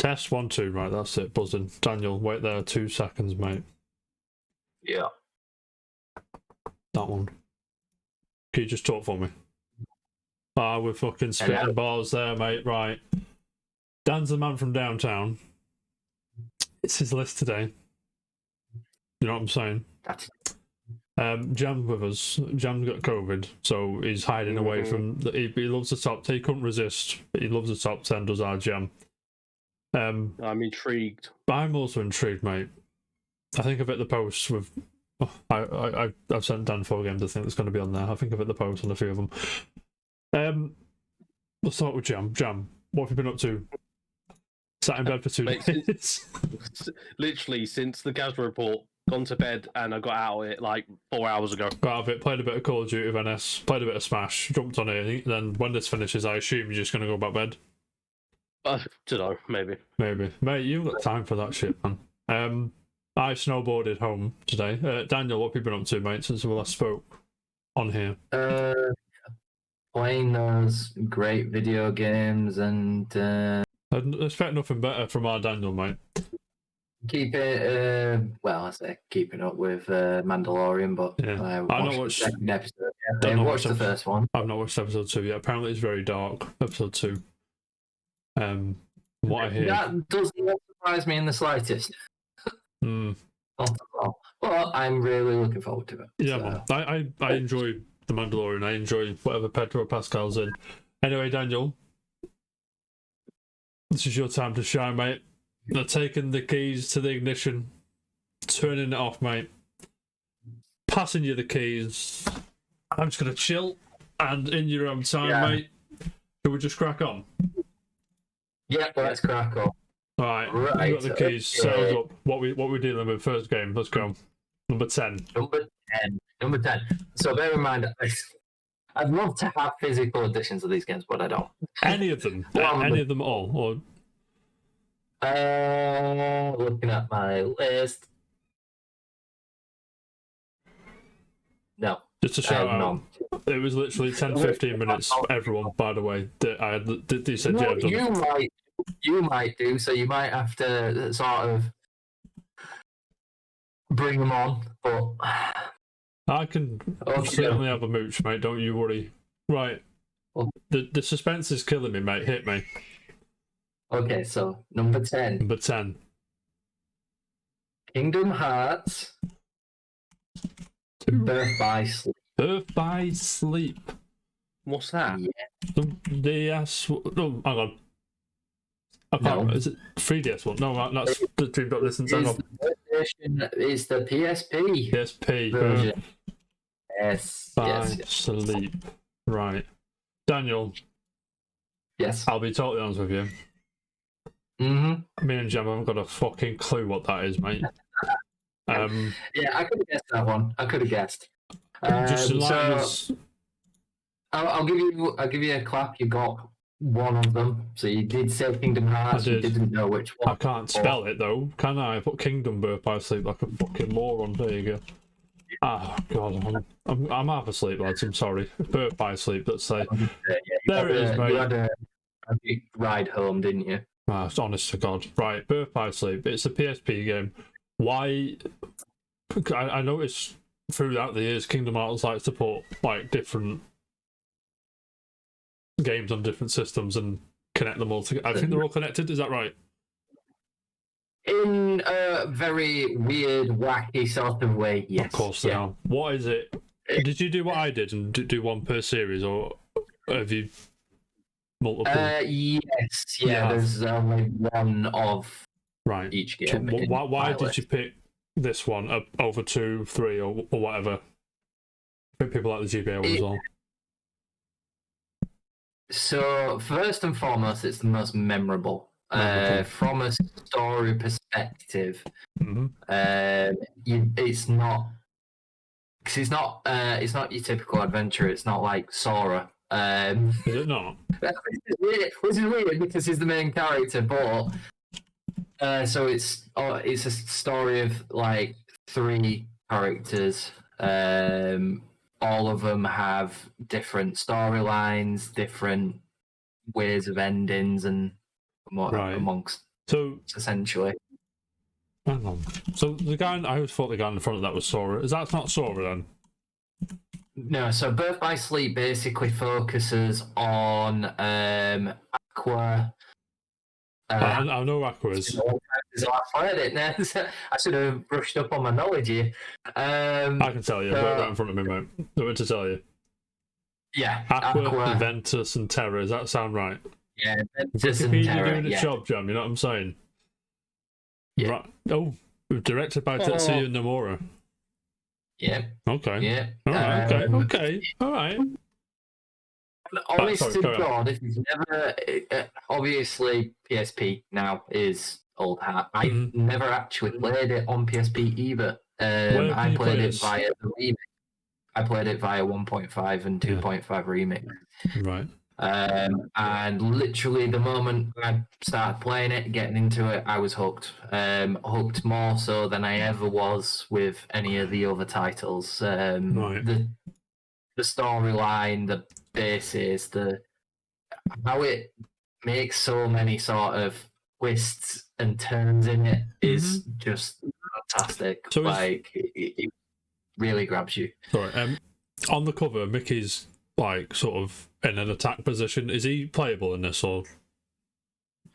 Test 1, 2, right, that's it, buzzing. Daniel, wait there 2 seconds, mate. Yeah. That one. Can you just talk for me? We're fucking spitting balls there, mate. Right. Dan's the man from downtown. It's his list today. You know what I'm saying? Jam's with us. Jam's got COVID, so he's hiding away from... He loves the top 10. He couldn't resist. He loves the top 10, does our Jam. I'm intrigued. I'm also intrigued, mate. I think I've hit the post with... I've sent Dan 4 games. I think that's going to be on there. I think I've hit the post on a few of them. Let's start with Jam. Jam, what have you been up to? Sat in bed for 2 days. Literally, since the Gazza report, gone to bed, and I got out of it like 4 hours ago. Got out of it, played a bit of Call of Duty with NS, played a bit of Smash, jumped on it, and then when this finishes, I assume you're just going to go back to bed. I don't know, maybe. Maybe. Mate, you've got time for that shit, man. I snowboarded home today. Daniel, what have you been up to, mate, since we last spoke on here? Playing those great video games and... I expect nothing better from our Daniel, mate. Keeping up with Mandalorian, but yeah. I've not watched the second episode yet. I watched the first one. I've not watched episode 2 yet. Apparently it's very dark, episode 2. What I hear... That does not surprise me in the slightest. Not at all. But I'm really looking forward to it. Yeah, so. Man. I enjoy The Mandalorian. I enjoy whatever Pedro Pascal's in. Anyway, Daniel, this is your time to shine, mate. They're taking the keys to the ignition, turning it off, mate. Passing you the keys. I'm just going to chill, and in your own time, mate. Should we just crack on? Yeah, let's crack on. Alright, you got the keys. Okay. Set us up. What we dealing with first game? Let's go. Number 10. Number 10. So bear in mind, I'd love to have physical editions of these games, but I don't. Any of them? Any of them at all? Or... looking at my list. No. Just a shout out. It was literally 10-15 minutes, everyone, by the way. They said, no, yeah, you might do, so you might have to sort of bring them on, but... I can certainly have a mooch, mate, don't you worry. Right. The suspense is killing me, mate. Hit me. Okay, so number 10. Number 10. Kingdom Hearts. Birth by Sleep. Birth by Sleep. What's that? Yeah. No, hang on. I can't. No. Is it 3DS one? No, that's the Dream Drop Distance. It's the PSP. PSP version. Yes. By Sleep. Right. Daniel. Yes. I'll be totally honest with you. Me and Jam haven't got a fucking clue what that is, mate. Yeah, I could have guessed that one. I could have guessed. I'll give you a clap. You got one of them. So you did say Kingdom Hearts. You didn't know which one. I can't spell it though, can I? I put Kingdom Birth by Sleep like a fucking moron. There you go. Oh god, I'm half asleep, lads. I'm sorry. Birth by Sleep. Let's say. There it is, mate. You had a big ride home, didn't you? It's honest to God. Right, Birth by Sleep. It's a PSP game. Why? I noticed throughout the years, Kingdom Hearts likes to put like different games on different systems and connect them all together. I think they're all connected. Is that right? In a very weird, wacky sort of way, yes. Of course they are. What is it? Did you do what I did and do one per series, or have you multiple? Yes. Yeah, there's only one of each game. So why did you pick this one over 2, 3, or whatever? I think people like the GBA one as well. So, first and foremost, it's the most memorable. From a story perspective, it's not your typical adventure. It's not like Sora. Is it not? Which is weird because he's the main character, but so it's a story of like 3 characters. All of them have different storylines, different ways of endings, and amongst So, essentially. hang on. So the guy, I always thought the guy in the front of that was Sora. Is that not Sora then? No, so Birth by Sleep basically focuses on Aqua. I know Aqua is. So I've played it now. I should have brushed up on my knowledge here. I can tell you, right in front of me, mate. I want to tell you. Yeah, Aqua, Ventus, and Terra. Does that sound right? Yeah, Ventus and Wikipedia Terra. doing its Yeah. job, Jam. You know what I'm saying? Yeah. Right. Oh, directed by Tetsuya Nomura. Yeah. Okay. Yeah. All right. Okay. All right. Honest sorry, to carry on. God, if you've never, obviously PSP now is old hat. I Mhm. never actually played it on PSP either. Where I can you played play it this? via the remix. I played it via 1.5 and 2.5 remix. Right. And literally the moment I started playing it, getting into it, I was hooked. Hooked more so than I ever was with any of the other titles. Right. The storyline, the basis, how it makes so many sort of twists and turns in it is just fantastic. So it really grabs you. Sorry. On the cover, Mickey's like sort of in an attack position. Is he playable in this or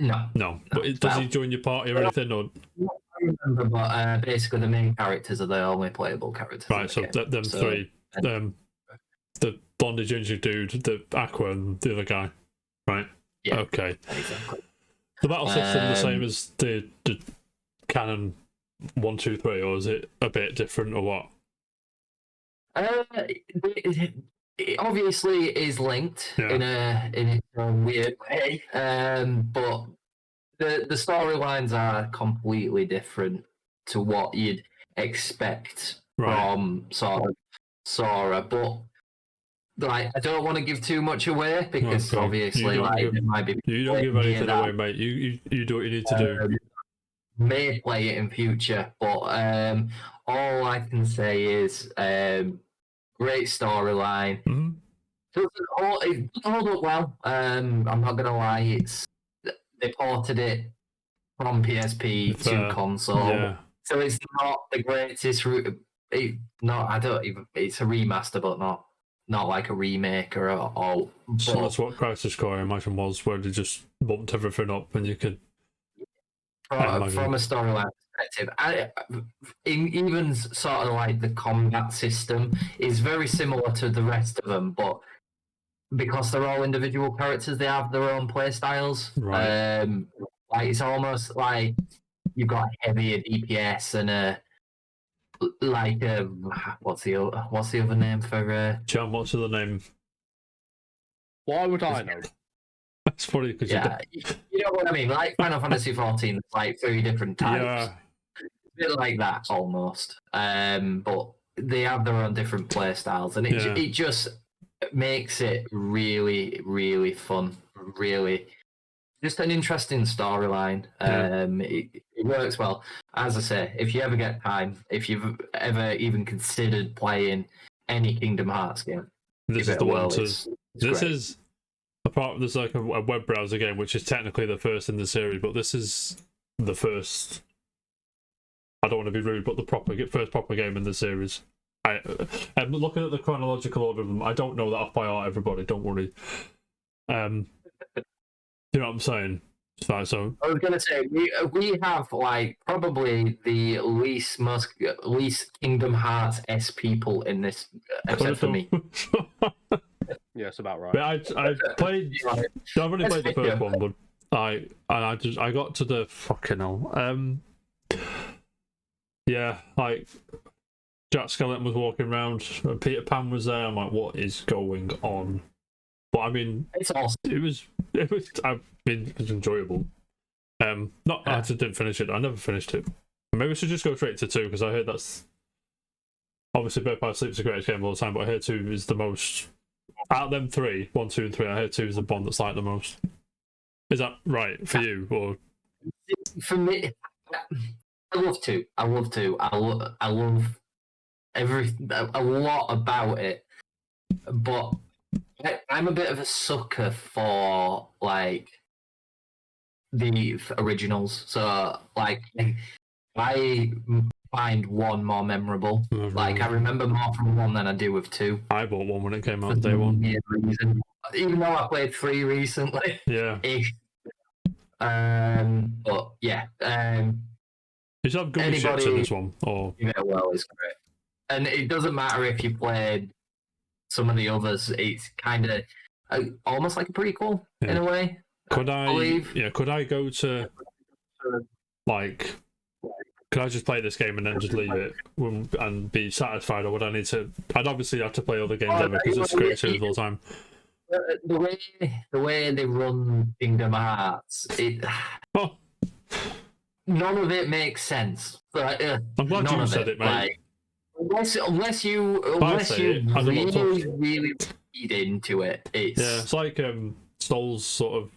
No. no? But does he join your party or anything? Or I remember, but basically the main characters are the only playable characters. right. So them three. The blondie ginger dude, the Aqua, and the other guy. Right. Yeah. Okay. Exactly. The battle system the same as the Canon 1, 2, 3, or is it a bit different or what? It obviously is linked Yeah. in its own weird way, but the storylines are completely different to what you'd expect from sort of Sora. But like, I don't want to give too much away because obviously, it might be. You don't give anything away, mate. You do what you need to do. May play it in future, but all I can say is great storyline. Mm-hmm. It hold up well. I'm not gonna lie. They ported it from PSP to console, so it's not the greatest. I don't even. It's a remaster, but not like a remake or all. So that's what Crisis Core, I imagine, was, where they just bumped everything up and you could. From a storyline perspective, even sort of like the combat system is very similar to the rest of them, but because they're all individual characters, they have their own play styles. Right. Like it's almost like you've got a heavier DPS and what's the other name for Jam, what's the other name? Why would I know? That's funny because you know what I mean. Like Final Fantasy 14, it's like 3 different types. Yeah. A bit like that almost. But they have their own different play styles, and it just makes it really, really fun. Really, just an interesting storyline. It works well. As I say, if you ever get time, if you've ever even considered playing any Kingdom Hearts game, this is the one. This is apart. There's like a web browser game, which is technically the first in the series, but this is the first. I don't want to be rude, but the first proper game in the series. I'm looking at the chronological order of them. I don't know that off by heart, everybody. Don't worry. You know what I'm saying? So I was gonna say we have like probably the least Kingdom Hearts S people in this, except for me. Yeah, it's about right. But I played. I've only played the first one, but I got to the fucking hell. Yeah, like Jack Skellington was walking around, and Peter Pan was there. I'm like, what is going on? But I mean, it's awesome. It was. I mean, it was enjoyable. I just didn't finish it. I never finished it. Maybe we should just go straight to 2 because I heard that's obviously Birth by Sleep's the greatest game of all time, but I heard 2 is the most out of them 3, 1, 2, and 3. I heard 2 is the one that's like the most. Is that right for you or for me? I love 2. I love 2. I love a lot about it, but I'm a bit of a sucker for like the originals. So like, I find one more memorable. Like I remember more from one than I do with two. I bought one when it came out For day some one. weird reason. Even though I played 3 recently. Yeah. Ish. But yeah. You should have gummy ships in Anybody- this one, or Give it a whirl is great. And it doesn't matter if you played some of the others. It's kind of almost like a prequel in a way. could I? believe. Yeah, could I go to like? Could I just play this game and then just leave it and be satisfied, or would I need to? I'd obviously have to play other games ever because it's great series all the time. The way they run Kingdom Hearts, Oh, none of it makes sense. Like, I'm glad none you of said it, mate. Like, unless you say it, I don't want to really read into it, it's yeah, it's like Souls sort of.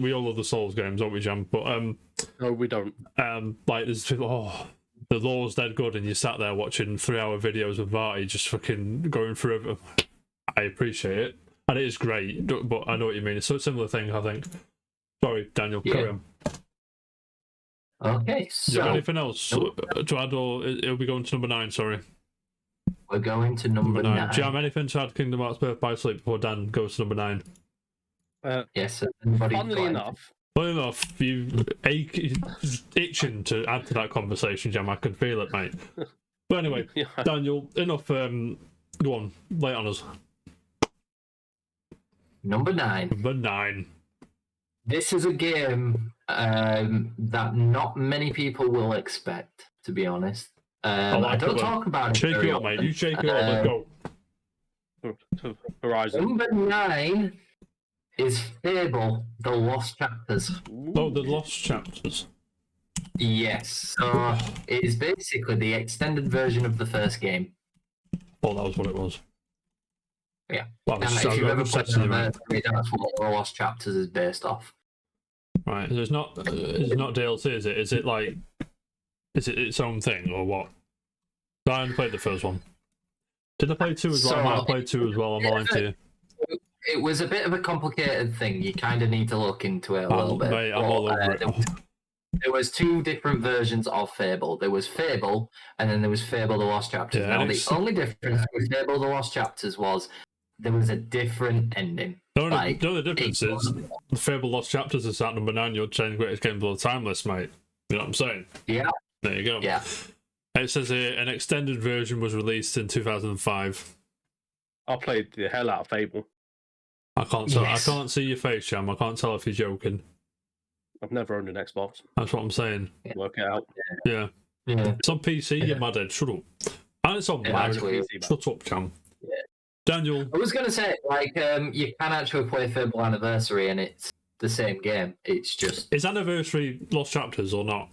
We all love the Souls games, don't we, Jam? But No, we don't. like there's people. The lore's dead good, and you sat there watching 3-hour videos of Varty just fucking going through it. I appreciate it, and it is great. But I know what you mean. It's a similar thing, I think. Sorry, Daniel. Yeah. Carry on. okay. Do you have So anything else to add, or it'll be going to number 9? Sorry, we're going to number 9. Do you have anything to add? Kingdom Hearts Birth by Sleep before Dan goes to number 9. Yes. Anybody Funnily got enough, Well enough, you itching to add to that conversation, Jam. I can feel it, mate. But anyway, yeah, Daniel, enough. Go on, lay it on us. Number 9. Number 9. This is a game that not many people will expect, to be honest. like I don't it, talk about it Shake very it up, often. mate. You shake it up. Let's go. Horizon. Number 9 is Fable: The Lost Chapters. Oh, the Lost Chapters. Yes, so it is basically the extended version of the first game. Oh, that was what it was. Yeah. Well, And if you've ever played Anniversary, that's what The Lost Chapters is based off. Right. So it's not DLC, is it? Is it like? Is it its own thing or what? I only played the first one. Did I play 2 as well? I might have played 2 as well. I'm lying to you. It was a bit of a complicated thing. You kind of need to look into it a little bit. Mate, I'm all over it. There was 2 different versions of Fable. There was Fable, and then there was Fable: The Lost Chapters. Yeah, Now, and the it's- only difference with Fable: The Lost Chapters was there was a different ending. The only difference is the Fable Lost Chapters is at number 9. You're saying greatest games of all time list, mate. You know what I'm saying? Yeah, There you go. yeah. It says here an extended version was released in 2005. I played the hell out of Fable. I can't tell. Yes. I can't see your face, Jam. I can't tell if you're joking. I've never owned an Xbox. That's what I'm saying. Work it out. Yeah. Yeah. It's on PC, you mad head. Shut up. And it's on Yeah, Mac. actually, Shut up, Jam. Yeah. Daniel. I was gonna say, like, you can actually play Fable Anniversary, and it's the same game. It's just Is Anniversary Lost Chapters or not?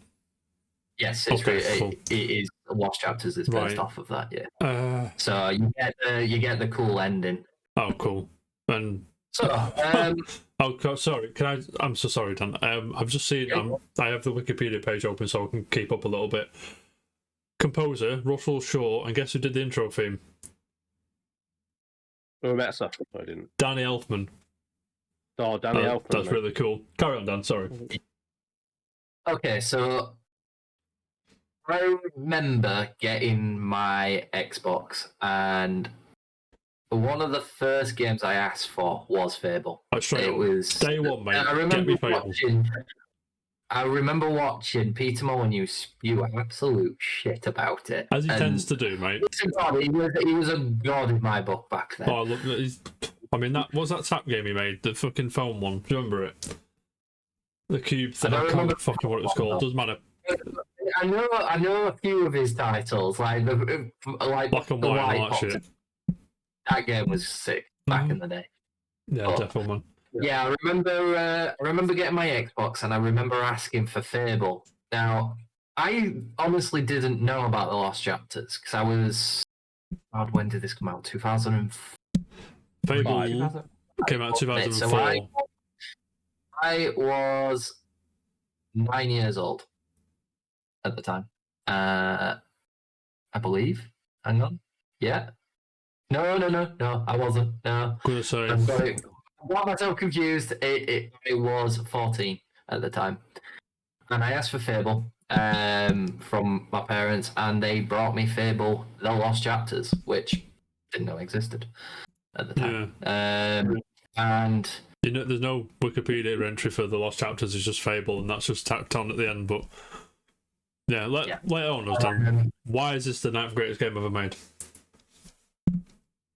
yes, it's Okay, cool. it is Lost Chapters is based Right. off of that. Yeah. Uh, So you get the cool ending. oh, cool. And So sorry. I'm so sorry, Dan. I've just seen. I have the Wikipedia page open so I can keep up a little bit. Composer Russell Shaw, and guess who did the intro theme? Who met stuff? I didn't. Danny Elfman. Oh, Danny Elfman. That's mate. really cool. Carry on, Dan. Sorry. okay, so I remember getting my Xbox, and one of the first games I asked for was Fable. Like, straight It up. was Day one, mate. I Get remember me Fable. watching. I remember watching Peter Molyneux spew absolute shit about it. As he And tends to do, mate. he's a god. He was a god in my book back then. Oh, look, I mean, that was that tap game he made, the fucking phone one. Do you remember it? The cube thing. I I don't can't remember fucking what it was called. Doesn't matter. I know a few of his titles, like Black and the white and all that Box. shit. That game was sick back Mhm. in the day. Yeah, Oh. definitely, man. Yeah, I remember getting my Xbox, and I remember asking for Fable. Now, I honestly didn't know about the Lost Chapters because I was. God, when did this come out? 2004. Fable came out in 2004. So I was 9 years old at the time. I believe. Hang on. Yeah. No, I wasn't. No. Gonna say, I got myself confused. It was 14. at the time, and I asked for Fable from my parents, and they brought me Fable: The Lost Chapters, which didn't know existed at the time. And you know, there's no Wikipedia entry for The Lost Chapters. It's just Fable, and that's just tacked on at the end. But yeah, let on us, Dan. Why is this the 9th greatest game ever made?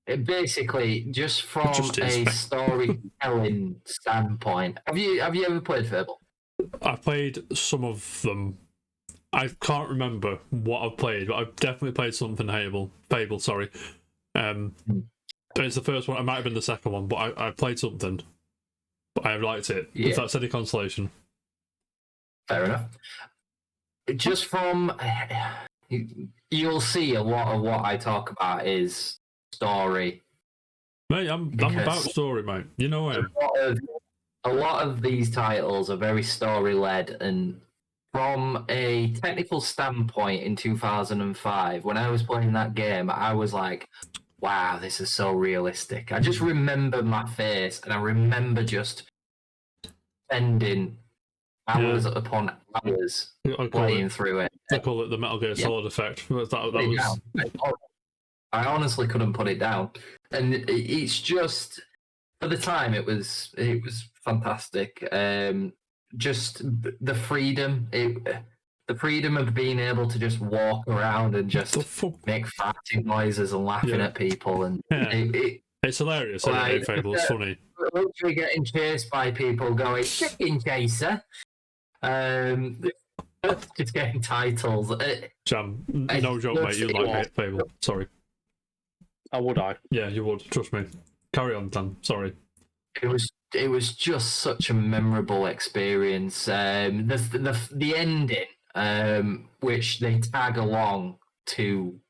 It basically, just from a storytelling standpoint, have you ever played Fable? I've played some of them. I can't remember what I've played, but I've definitely played something Fable, sorry. It's the first one. It might have been the second one, but I played something. But I liked it. Yeah. If that's any consolation. Fair enough. Just from, you'll see a lot of what I talk about is story. Mate, I'm about story, mate. You know I am. A lot of these titles are very story led, and from a technical standpoint in 2005, when I was playing that game, I was like, wow, this is so realistic. I just remember my face, and I remember just spending hours upon hours playing through it. I call it the Metal Gear Solid effect. That was... I honestly couldn't put it down, and it's just, for the time, it was fantastic. Just the freedom, the freedom of being able to just walk around and just make farting noises and laughing at people, and it's hilarious. Like, Fable, it's funny. Literally getting chased by people going chicken chaser. Just getting titles. Jam, no joke, mate. You like Fable. Sorry. Oh, would I? Yeah, you would. Trust me. Carry on, Dan. Sorry. It was just such a memorable experience. The ending, which they tag along to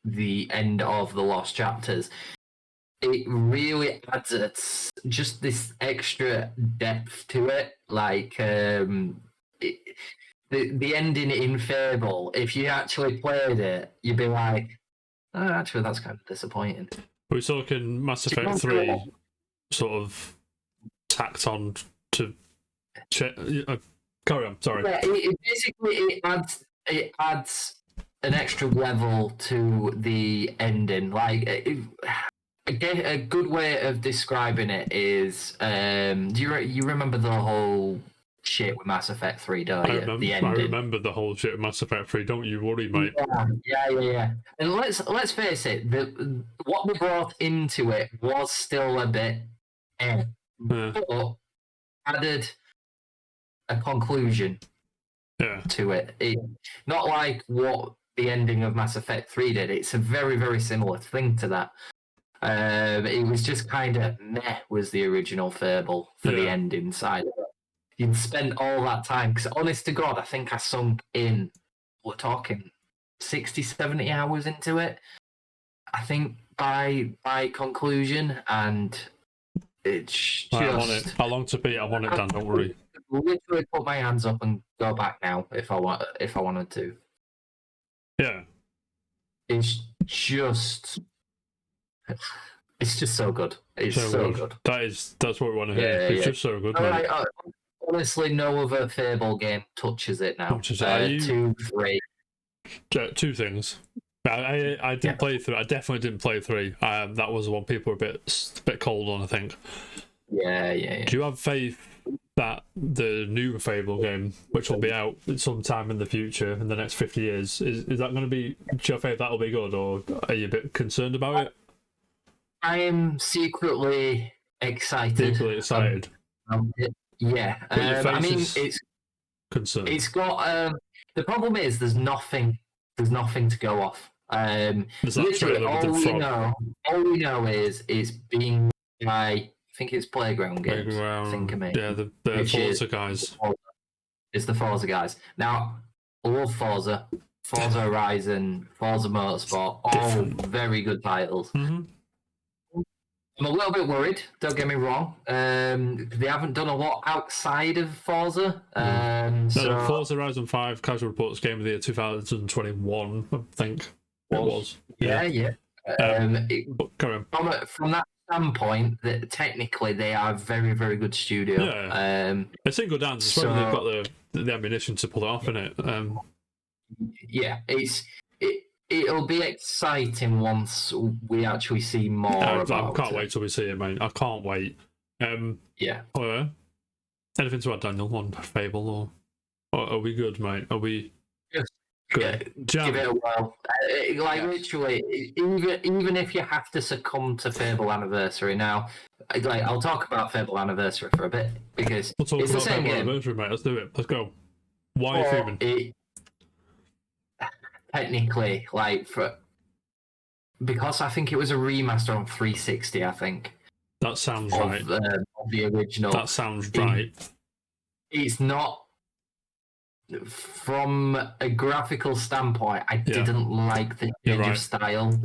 the end of the Lost Chapters, it really adds just this extra depth to it. Like the ending in Fable, if you actually played it, you'd be like, oh, actually, that's kind of disappointing. We're talking Mass Effect 3 sort of tacked on to... carry on, sorry. Yeah, basically it adds an extra level to the ending. Like, again, a good way of describing it is, do you remember the whole shit with Mass Effect 3, don't you? The ending. I remember the whole shit with Mass Effect 3, don't you worry, mate. Yeah. And let's face it, what they brought into it was still a bit but added a conclusion to it. Not like what the ending of Mass Effect 3 did. It's a very, very similar thing to that. It was just kind of meh was the original Fable for the ending side of it. You'd spent all that time, because honest to God, I think I sunk in, we're talking 60, 70 hours into it, I think, by conclusion, and it's just... I want it. How long to beat? I want it, Dan, don't worry. Literally put my hands up and go back now if I wanted to. Yeah. It's just so good. It's so good. That's what we want to hear. It's just so good, mate. Honestly, no other Fable game touches it now. 2, 3. Two things. I didn't play 3. I definitely didn't play 3. That was the one people were a bit cold on, I think. Yeah. Do you have faith that the new Fable game, which will be out sometime in the future, in the next 50 years, is that going to be... Do you have faith that'll be good, or are you a bit concerned about it? I am secretly excited. Yeah. I mean, it's concerned. It's got... the problem is there's nothing to go off. Literally, all we know is it's being by, I think it's Playground Games. I think I mean. Yeah, the Forza guys. It's the Forza guys. Now, I love Forza Horizon, Forza Motorsport, all very good titles. Mm-hmm. I'm a little bit worried, don't get me wrong. They haven't done a lot outside of Forza. Forza Horizon 5 Casual Reports Game of the Year 2021, I think it was. Yeah. Carry on. From that standpoint, that technically they are a very, very good studio. Yeah. It's in good hands. It's whether so- they've got the ammunition to pull it off in it. Yeah, it'll be exciting once we actually see more I about can't it. wait till we see it, mate. I can't wait. Yeah. Anything to add, Daniel, on Fable, or are we good, mate? Are we Just good? Jam. Give it a whirl. Yes. Literally, even if you have to succumb to Fable Anniversary now, I'll talk about Fable Anniversary for a bit because We'll talk it's the about same Fable game. Anniversary, mate. Let's do it. Let's go. Why are you fuming? Technically, because I think it was a remaster on 360. I think That sounds of, right. of the original. That sounds right. It's not. From a graphical standpoint, I Yeah. didn't like the You're change right. of style.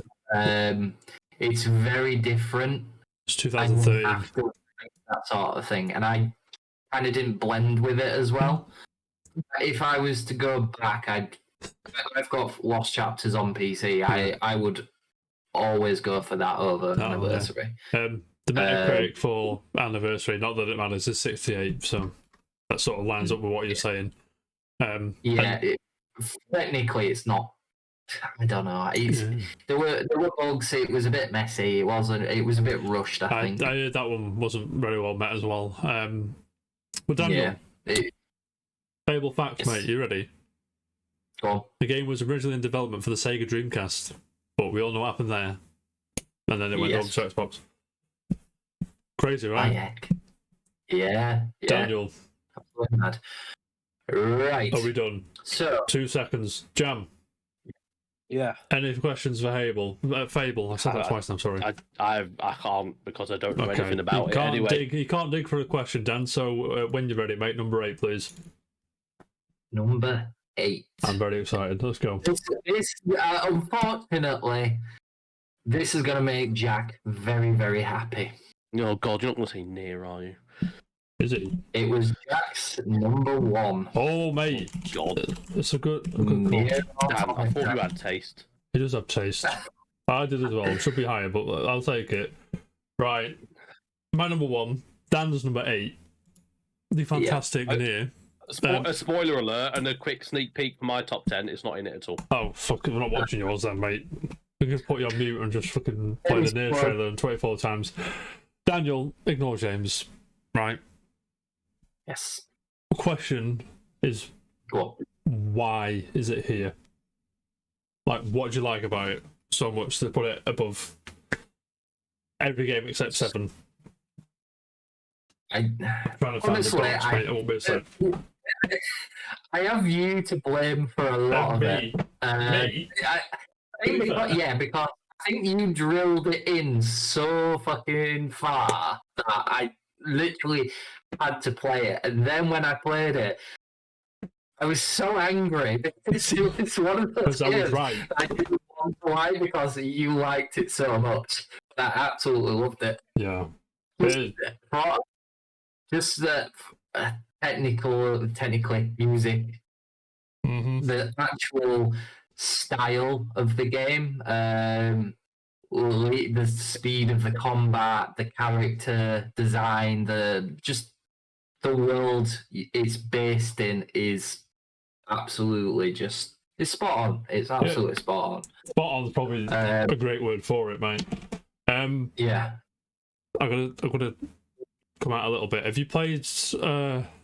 It's very different. It's And you 2013. have to like that sort of thing, and I kind of didn't blend with it as well. If I was to go back, I've got Lost Chapters on PC. I would always go for that over yeah. Anniversary. The Metacritic for Anniversary, not that it matters, is 68, so that sort of lines up with what you're saying. Yeah, technically, it's not. I don't know. There were bugs. It was a bit messy. It wasn't. It was a bit rushed. I think. I heard that one wasn't very well met as well. But Daniel, Fable facts, Yes. mate. You ready? Go on. The game was originally in development for the Sega Dreamcast, but we all know what happened there, and then it went Yes. over to Xbox. Crazy, right? Heck. Yeah. Daniel, Absolutely mad. Right. are we done? So 2 seconds. Jam. Yeah. Any questions for Fable? I said that twice now. Sorry. I can't because I don't know anything You about it can't anyway. you can't dig for a question, Dan. So when you're ready, mate. Number 8, please. number 8. I'm very excited. Let's go. This unfortunately, this is gonna make Jack very, very happy. Oh God, you're not going to say near, are you? Is it? It was Jack's number 1. Oh, mate. God, It's a good call. Near damn! I thought you had taste. He does have taste. I did as well. It should be higher, but I'll take it. Right. My number 1. Dan's number 8. The fantastic Nier. A spoiler alert and a quick sneak peek for my top 10. It's not in it at all. Oh, fuck it. We're not watching yours then, mate. We can put you on mute and just fucking play the Nier trailer 24 times. Daniel, ignore James. Right. Yes. The question is, Go on. why is it here? Like, what do you like about it so much to put it above every game except 7? I Trying to find honestly, the box, mate. It won't be a sec. I have you to blame for a lot of it. Me. I think because I think you drilled it in so fucking far that I literally had to play it. And then when I played it, I was so angry because it was one of those Because I was games right. I didn't want to like because you liked it so much. I absolutely loved it. Yeah. Just the technically music, Mm-hmm. the actual style of the game, the speed of the combat, the character design, the world it's based in is absolutely it's spot on. It's absolutely spot on. Spot on's probably a great word for it, mate. Yeah. I'm gonna come out a little bit. Have you played?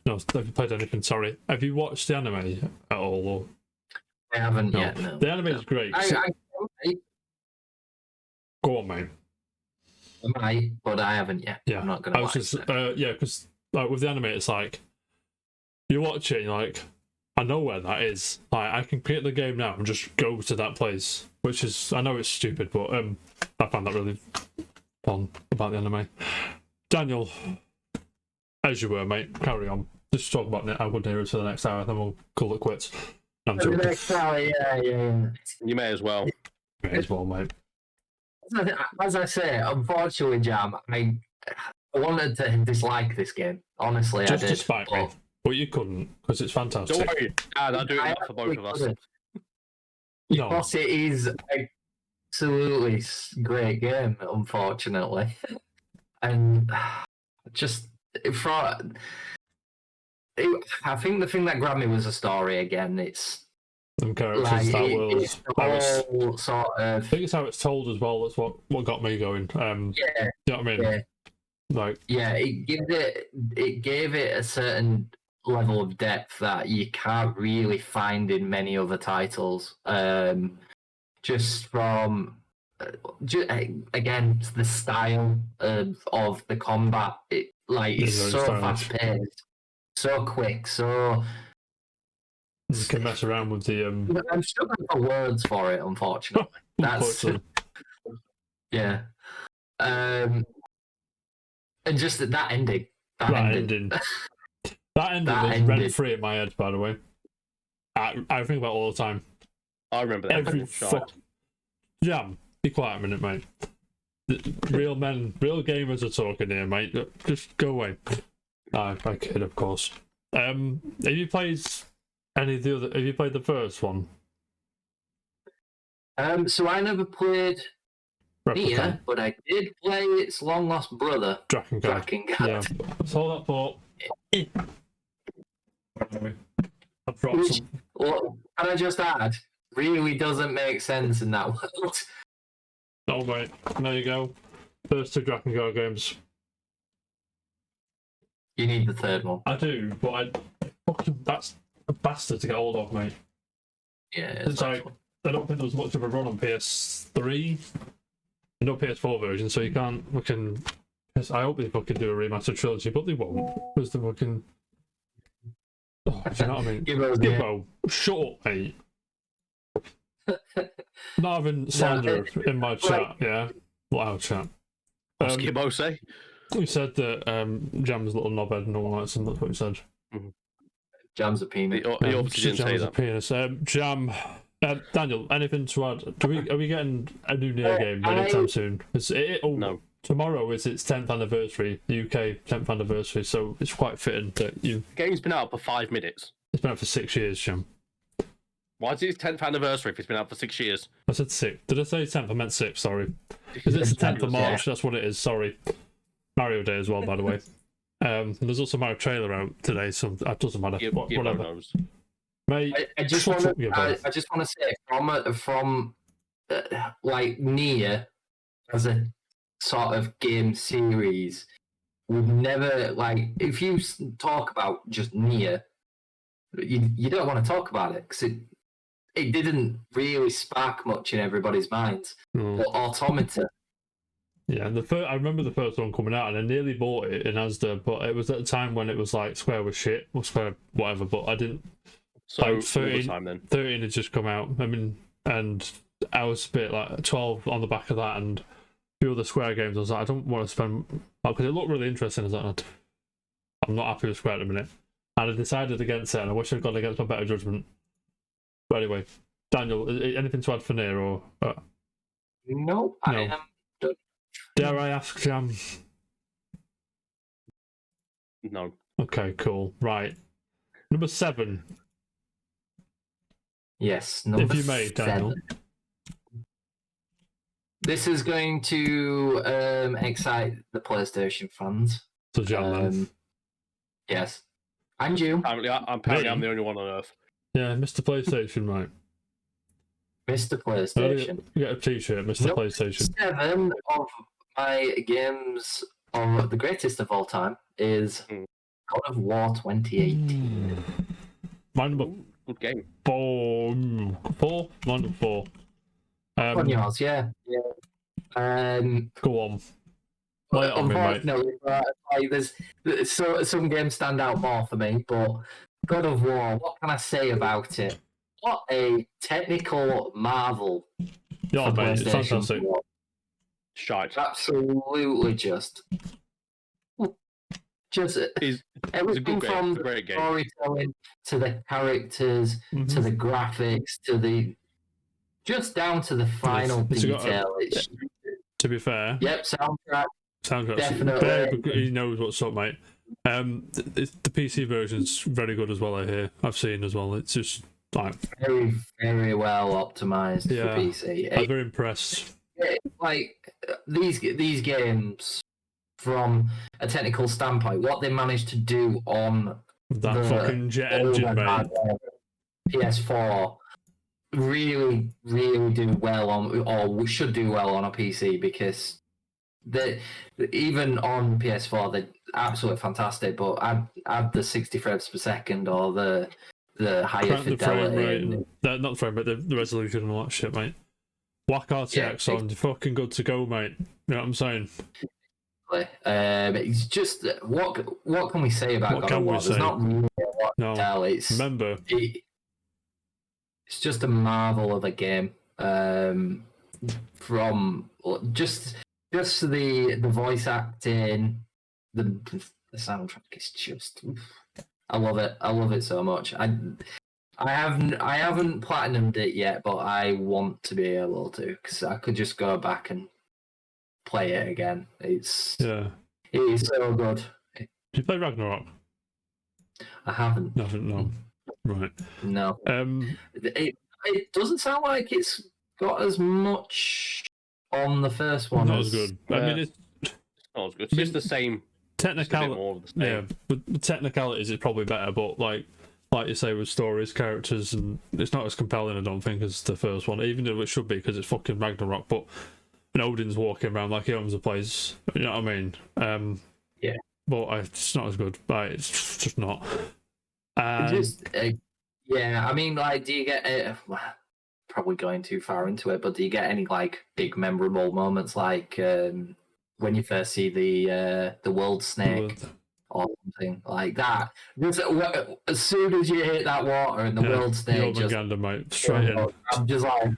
No, have you played anything? Sorry. Have you watched the anime at all? Or... I haven't No. yet. No. The anime is great. I Go on, mate. might, but I haven't yet. Yeah, I'm not gonna. I was watch just it. yeah, because like with the anime, it's like you watch it, and you're like, I know where that is. Like I can create the game now and just go to that place, which is I know it's stupid, but I found that really fun about the anime. Daniel, as you were, mate, carry on. Just talk about how good Nier is for the next hour, then we'll call it quits. I'm The joking. next hour, yeah. You may as well. May as well, mate. As I say, unfortunately, Jam, I wanted to dislike this game. Honestly, Just I to did. spite me, but you couldn't because it's fantastic. Don't worry, Dad, I'll do I it for both of us. couldn't. No. Because it is absolutely great game, unfortunately. and just for I think the thing that grabbed me was the story again. It's Them characters, like that world. it's the whole sort I of think it's how it's told as well. That's what got me going. yeah, You know what I mean? yeah. Like, Yeah, it gave it a certain level of depth that you can't really find in many other titles. Just from again the style of the combat, it's It's very so stylish. fast paced, so quick, so you can mess around with the I'm struggling for words for it, unfortunately. That's unfortunately. yeah. And just that ending. That That ending. ending. That ending That was ending. rent free in my head, by the way. I think about it all the time. I remember that. Every Shite. fuck. Jam, be quiet a minute, mate. Real men, real gamers are talking here, mate. Just go away. I kid, of course. Have you played any of the other? Have you played the first one? So I never played Replica, Nier, but I did play its long lost brother, Drakengard. Drakengard. Yeah. So that thought. I've dropped Which, some. well, can I just add, really doesn't make sense in that world. Oh mate, there you go. First two Drakengard games. You need the third one. I do, but that's a bastard to get hold of, mate. Yeah, It's like, I don't think there was much of a run on PS3. No PS4 version, so you can't fucking. I hope they fucking do a remastered trilogy, but they won't. Because they fucking. Oh, do you know what I mean? Gibbo, shut up, mate. Not having slander in my chat, yeah? Loud chat. What's Gibbo say? He said that Jam's a little knobhead and all that, and that's what he said. Jam's a peanut. He obviously didn't say Jam's a that. penis. Jam. Daniel, anything to add? Are we getting a new Nier game anytime soon? No. Tomorrow is its 10th anniversary, UK 10th anniversary, so it's quite fitting that The game's been out for 5 minutes. it's been out for 6 years, Jam. Why is it its 10th anniversary if it's been out for 6 years? I said 6. Did I say 10th? I meant 6, sorry. Because it's the 10th of March, that's what it is, sorry. Mario Day as well, by the way. There's also Mario trailer out today, so that doesn't matter. Gibbo Whatever. knows. Mate, I just shut want up, you to. both. I just want to say from like Nier as a sort of game series, we've never like if you talk about just Nier, you don't want to talk about it because it didn't really spark much in everybody's minds. No. But Automata, Yeah, I remember the first one coming out, and I nearly bought it in Asda, but it was at the time when it was like Square was shit, or Square whatever, but I didn't. So, Like all 13 the time then. 13 had just come out, I mean, and I was a bit like 12 on the back of that, and a few other Square games, I was like, I don't want to spend, because it looked really interesting, I was like, I'm not happy with Square at the minute. And I decided against it, and I wish I'd gone against my better judgment. But anyway, Daniel, anything to add for Nier, or no, I am done. dare I ask, Jam? No. Okay, cool. Right. Number 7. Yes, number If you may, 7. Daniel. This is going to excite the PlayStation fans. So Jam, then. Yes, and you, Apparently, I'm the only one on Earth. Yeah, Mr. PlayStation, right. Mr. PlayStation. Get a t-shirt, Mr. Nope. PlayStation. 7 of my games of the greatest of all time is God of War 2018. My number Good game. 4. My number 4. On yours, yeah. Go on. Lay it on me, mate. Unfortunately, like, there's some games stand out more for me, but God of War, what can I say about it? What a technical marvel Yeah, for mate, it's PlayStation fantastic. 4. Shite. Absolutely just It's a everything good game. from It's a the great game. storytelling to the characters to the graphics to the just down to the final It's got a- detail. It's To be fair, yep, soundtrack. soundtrack. Definitely. He knows what's up, mate. The PC version's very good as well. I hear. I've seen as well. It's just like Very, very well optimized Yeah. for PC. I'm very impressed. Like these games from a technical standpoint, what they managed to do on That the fucking jet engine, mate. PS4 really, really do well on, or should do well on a PC, because even on PS4 they're absolutely fantastic. But add the 60 frames per second or the higher Crank the frame fidelity. rate, and- not the frame, but the resolution and all that shit, mate. Whack RTX Yeah, on, you're fucking good to go, mate. You know what I'm saying? It's just what can we say about What God can of we War? There's say? not really a lot No. to tell. Remember, It's just a marvel of a game. From just the voice acting, the soundtrack is just, I love it. I love it so much. I haven't platinumed it yet, but I want to be able to, because I could just go back and play it again. It yeah. is so good. Did you play Ragnarok? I haven't. Nothing, no. Right. No. It doesn't sound like it's got as much on the first one. Not as good. I mean, it's Not as good. It's just the same. Just a bit technical. more of the same. Yeah, with technicalities, it's probably better, but like you say, with stories, characters, and it's not as compelling, I don't think, as the first one, even though it should be, because it's fucking Ragnarok. But and Odin's walking around like he owns the place, you know what I mean? Yeah. But it's not as good. Like, it's just not. Yeah, I mean, like, do you get probably going too far into it, but do you get any like big memorable moments, like when you first see the world snake or something like that? Just, as soon as you hit that water and the world snake just, Jormungandr, mate, straight in. I'm just like,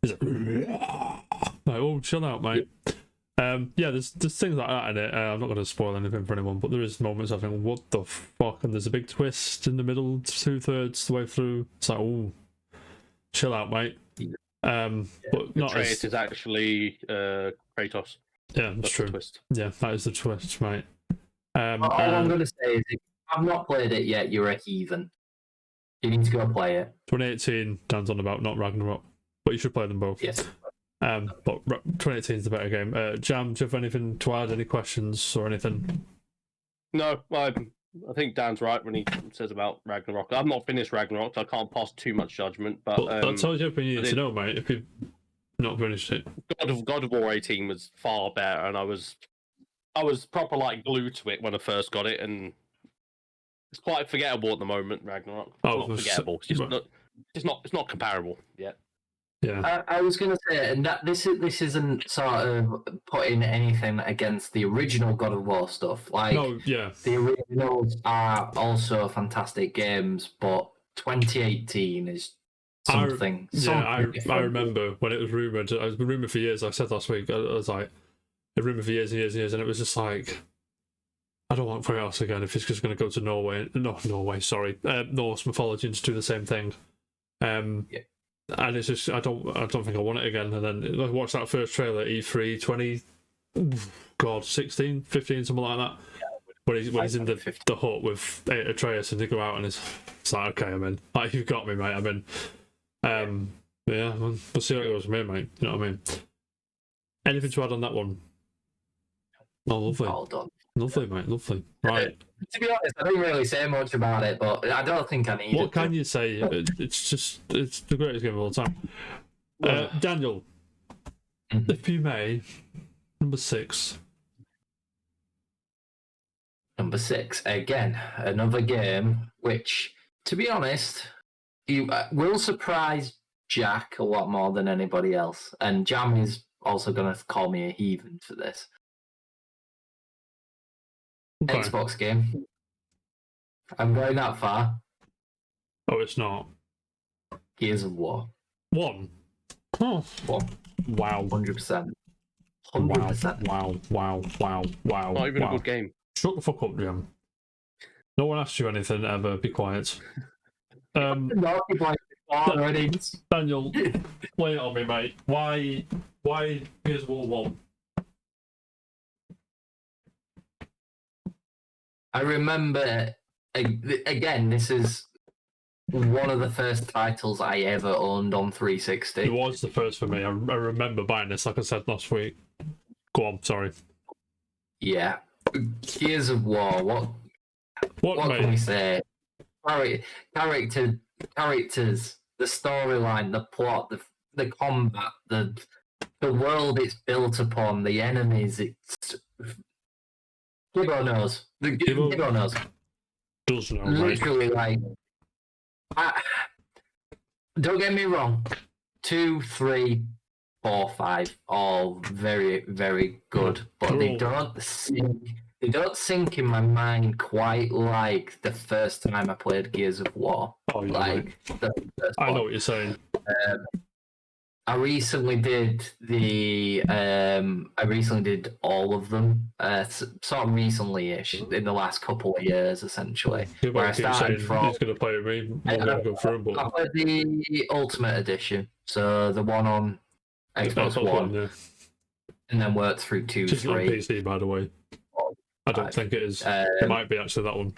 He's like, oh, chill out, mate. Yeah, there's things like that in it. I'm not going to spoil anything for anyone, but there is moments I think, what the fuck? And there's a big twist in the middle, 2/3 the way through. It's like, oh, chill out, mate. But not Atreus as... is actually Kratos. Yeah, that's That's true. the twist. Yeah, that is the twist, mate. all I'm going to say is, if I've not played it yet, you're a heathen. You need to go play it. 2018, Dan's on about, not Ragnarok. But you should play them both. Yes. But 2018 is the better game. Jam, do you have anything to add? Any questions or anything? No, I think Dan's right when he says about Ragnarok. I've not finished Ragnarok, so I can't pass too much judgment. But That tells you everything you need to it- know, mate, if you've not finished it. God of War 18 was far better, and I was proper like glued to it when I first got it, and it's quite forgettable at the moment. Ragnarok. It's Oh, not forgettable. It's just it's not comparable yet. Yeah. I was going to say, and that this isn't sort of putting anything against the original God of War stuff. Like, No, yeah. the originals are also fantastic games, but 2018 is something. I different. remember when it was rumoured. It was been rumoured for years. Like I said last week, I was like, it rumoured for years and years and years, and it was just like, I don't want Kratos again if it's just going to go to Norway. Not Norway, sorry, Norse mythology and just do the same thing. Yeah. And it's just I don't think I want it again. And then I watched that first trailer, E3 16, 15, something like that. When he's in the hut with Atreus and they go out and it's like, okay, I'm in. Like, you've got me, mate. I'm in. Yeah, we'll see how it goes from here, mate. You know what I mean? Anything to add on that one? Oh, lovely. All done. Lovely, mate. Lovely. Right. To be honest, I didn't really say much about it, but I don't think I need. What can you say? It's the greatest game of all time. Daniel, Mhm. if you may, number 6. Number 6, again, another game which, to be honest, you will surprise Jack a lot more than anybody else. And Jam is also going to call me a heathen for this. Okay. Xbox game. I'm going that far. Oh, it's not. Gears of War. 1. Oh. One. Wow. 100%. Wow. 100%. Wow. Not even a good game. Shut the fuck up, Jim. No one asked you anything ever. Be quiet. No, people like already. Daniel, play it on me, mate. Why Gears of War 1? I remember, again, this is one of the first titles I ever owned on 360. It was the first for me. I remember buying this, like I said last week. Go on, sorry. Yeah. Gears of War. What mate? can we say? Characters, the storyline, the plot, the combat, the world it's built upon, the enemies. It's Gibbo knows. Gibbo knows. Does know, mate. Literally, like, don't get me wrong. 2, 3, 4, 5, all very, very good, but they don't sink. They don't sink in my mind quite like the first time I played Gears of War. Oh, yeah, Like the first I know one. what you're saying. I recently did all of them, sort of recently-ish, in the last couple of years, essentially. Gibbo Where I keeps started saying from. he's going to play with me. I'm going to go through them, I but played the Ultimate Edition, so the one on Xbox One, yeah. and then worked through 2, It's not 3. PC, by the way. I don't think it is. It might be actually that one.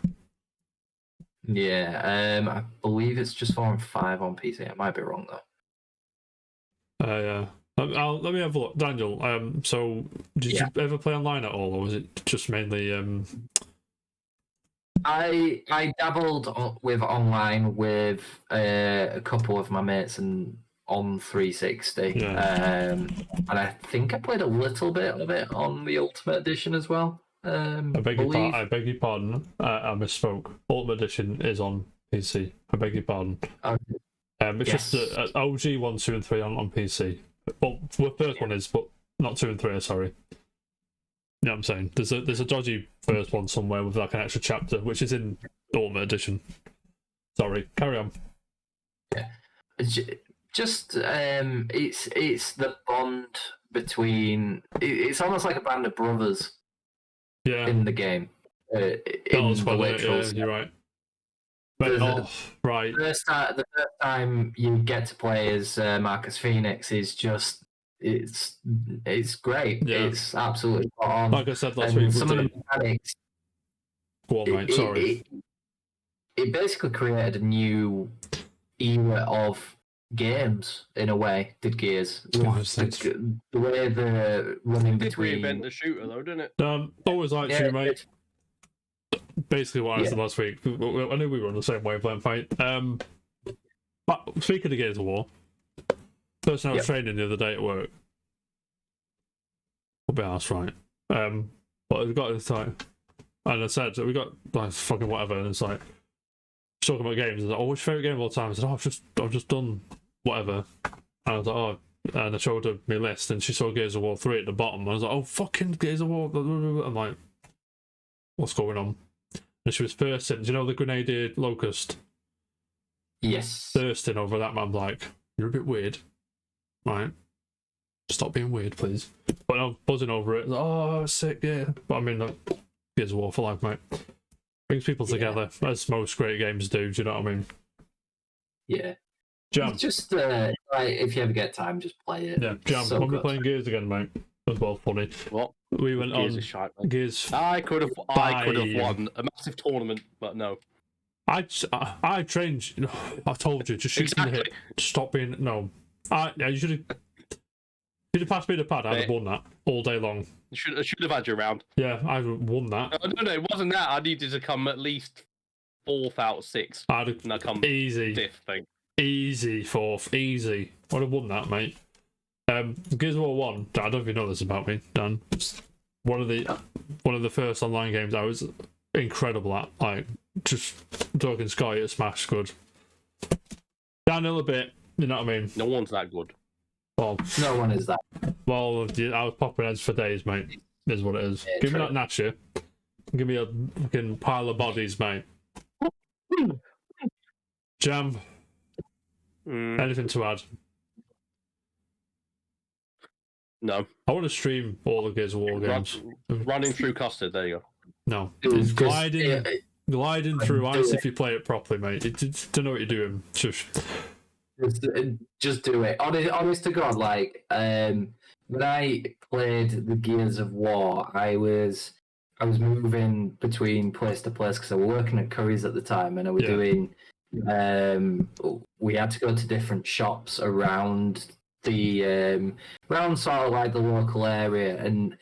Yeah, I believe it's just 4 and 5 on PC. I might be wrong though. Yeah. Let me have a look, Daniel. So did you ever play online at all, or was it just mainly? I dabbled with online with a couple of my mates and on 360. Yeah. And I think I played a little bit of it on the Ultimate Edition as well. I beg your pardon. I misspoke. Ultimate Edition is on PC. I beg your pardon. Okay. It's just OG 1, 2, and 3 on PC. Well, the first one is, but not 2 and 3. Sorry. You know what I'm saying? There's a dodgy first one somewhere with like an extra chapter, which is in Ultimate Edition. Sorry, carry on. Yeah, just it's the bond between. It's almost like a band of brothers. Yeah. In the game. You're right. But, right. The first time you get to play as Marcus Phoenix is just it's great. Yeah. It's absolutely spot on. Like I said last week, some of the mechanics. Go on, mate. Sorry. It basically created a new era of games in a way. Did Gears? The way they're running between. Reinvent the shooter though, didn't it? Always liked you, mate. Basically, what I said last week. I knew we were on the same wavelength, mate. But speaking of Gears of War, person I was training the other day at work. I'll be asked, right? But we got this time, and I said we got like fucking whatever, and it's like talking about games. I was like, "Oh, what's your favorite game of all time?" I said, "Oh, I've just done whatever," and I was like, "Oh." And I showed her my list, and she saw Gears of War 3 at the bottom. I was like, "Oh, fucking Gears of War!" I'm like, "What's going on?" And she was thirsting. Do you know the Grenadier Locust? Yes. Thirsting over that. I'm like, "You're a bit weird, right? Stop being weird, please." But I'm buzzing over it. Like, oh, sick, yeah. But I mean, like, Gears of War for life, mate. Brings people together, as most great games do. Do you know what I mean? Yeah. Jam. Just like if you ever get time, just play it. Yeah, Jam. So when we're playing Gears again, mate. As well, funny. What? We went Gears on is shite, mate. Gears. I could have won a massive tournament, but no. I trained. I told you, just shoot in the hip. Stop being no. You should have passed me the pad. I'd have won that all day long. I should have had you around. Yeah, I won that. No, it wasn't that. I needed to come at least 4th out of 6. I'd have and I come easy 5th thing. Easy 4th, easy. I'd have won that, mate. Gears of War 1. I don't know if you know this about me, Dan. It's one of the first online games I was incredible at. Like just talking Sky at Smash, good. Downhill a bit. You know what I mean? No one's that good. Well, no one is that. Well, I was popping heads for days, mate. Is what it is. Yeah, give me that Natcher. Give me a fucking pile of bodies, mate. Jam. Anything to add? No. I want to stream all the Gears of War games. Running through custard, there you go. No. Gliding through ice if you play it properly, mate. Don't know what you're doing. Just do it. Honest to God, like when I played the Gears of War, I was moving between place to place because I was working at Curry's at the time, and I was doing. We had to go to different shops around the around sort of like the local area, and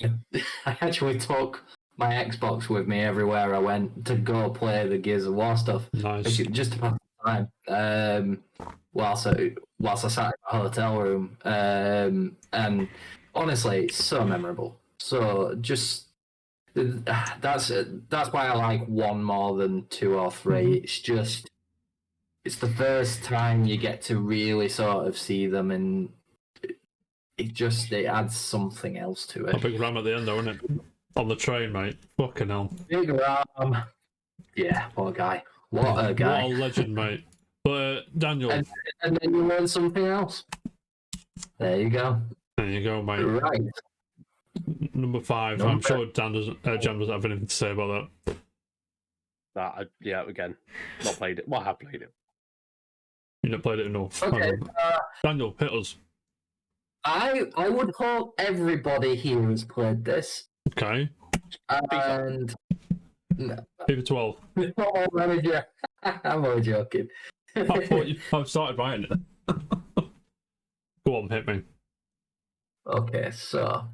I actually took my Xbox with me everywhere I went to go play the Gears of War stuff, Nice. just to pass the time. Whilst I sat in my hotel room, and honestly, it's so memorable. So just that's why I like one more than two or three. It's just it's the first time you get to really sort of see them, and it adds something else to A it. big ram at the end, though, isn't it? On the train, mate. Fucking hell. Big Ram, yeah, what a guy! What a guy! What a legend, mate. But Daniel, And then you learn something else. There you go. there you go, mate. Right. Number 5. I'm sure Jam doesn't have anything to say about that. Yeah, again, not played it. Well, I have played it. You not played it enough. Okay. Daniel, hit us. I would hope everybody here has played this. Okay. And FIFA 12. Football Manager. I'm only joking. I thought I've started writing it. Go on, hit me. Okay, so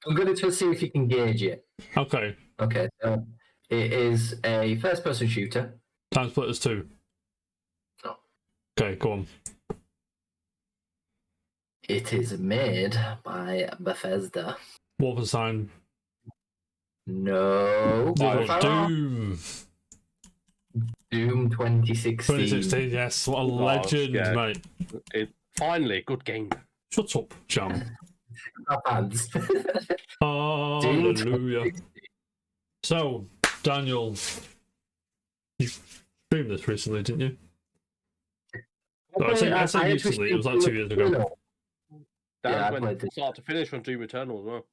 I'm going to just see if you can gauge it. Okay. Okay, so it is a first-person shooter. Time Splitters 2. No. Okay, go on. It is made by Bethesda. Wolfenstein. No. Doom. Doom 2016. 2016, yes. What a legend, yeah. mate. Finally, good game. Shut up, Jam. Hands. Hallelujah. So, Daniel, you streamed this recently, didn't you? I said recently, it was like 2 years ago. That I went played it. start to finish on Doom Eternal as well.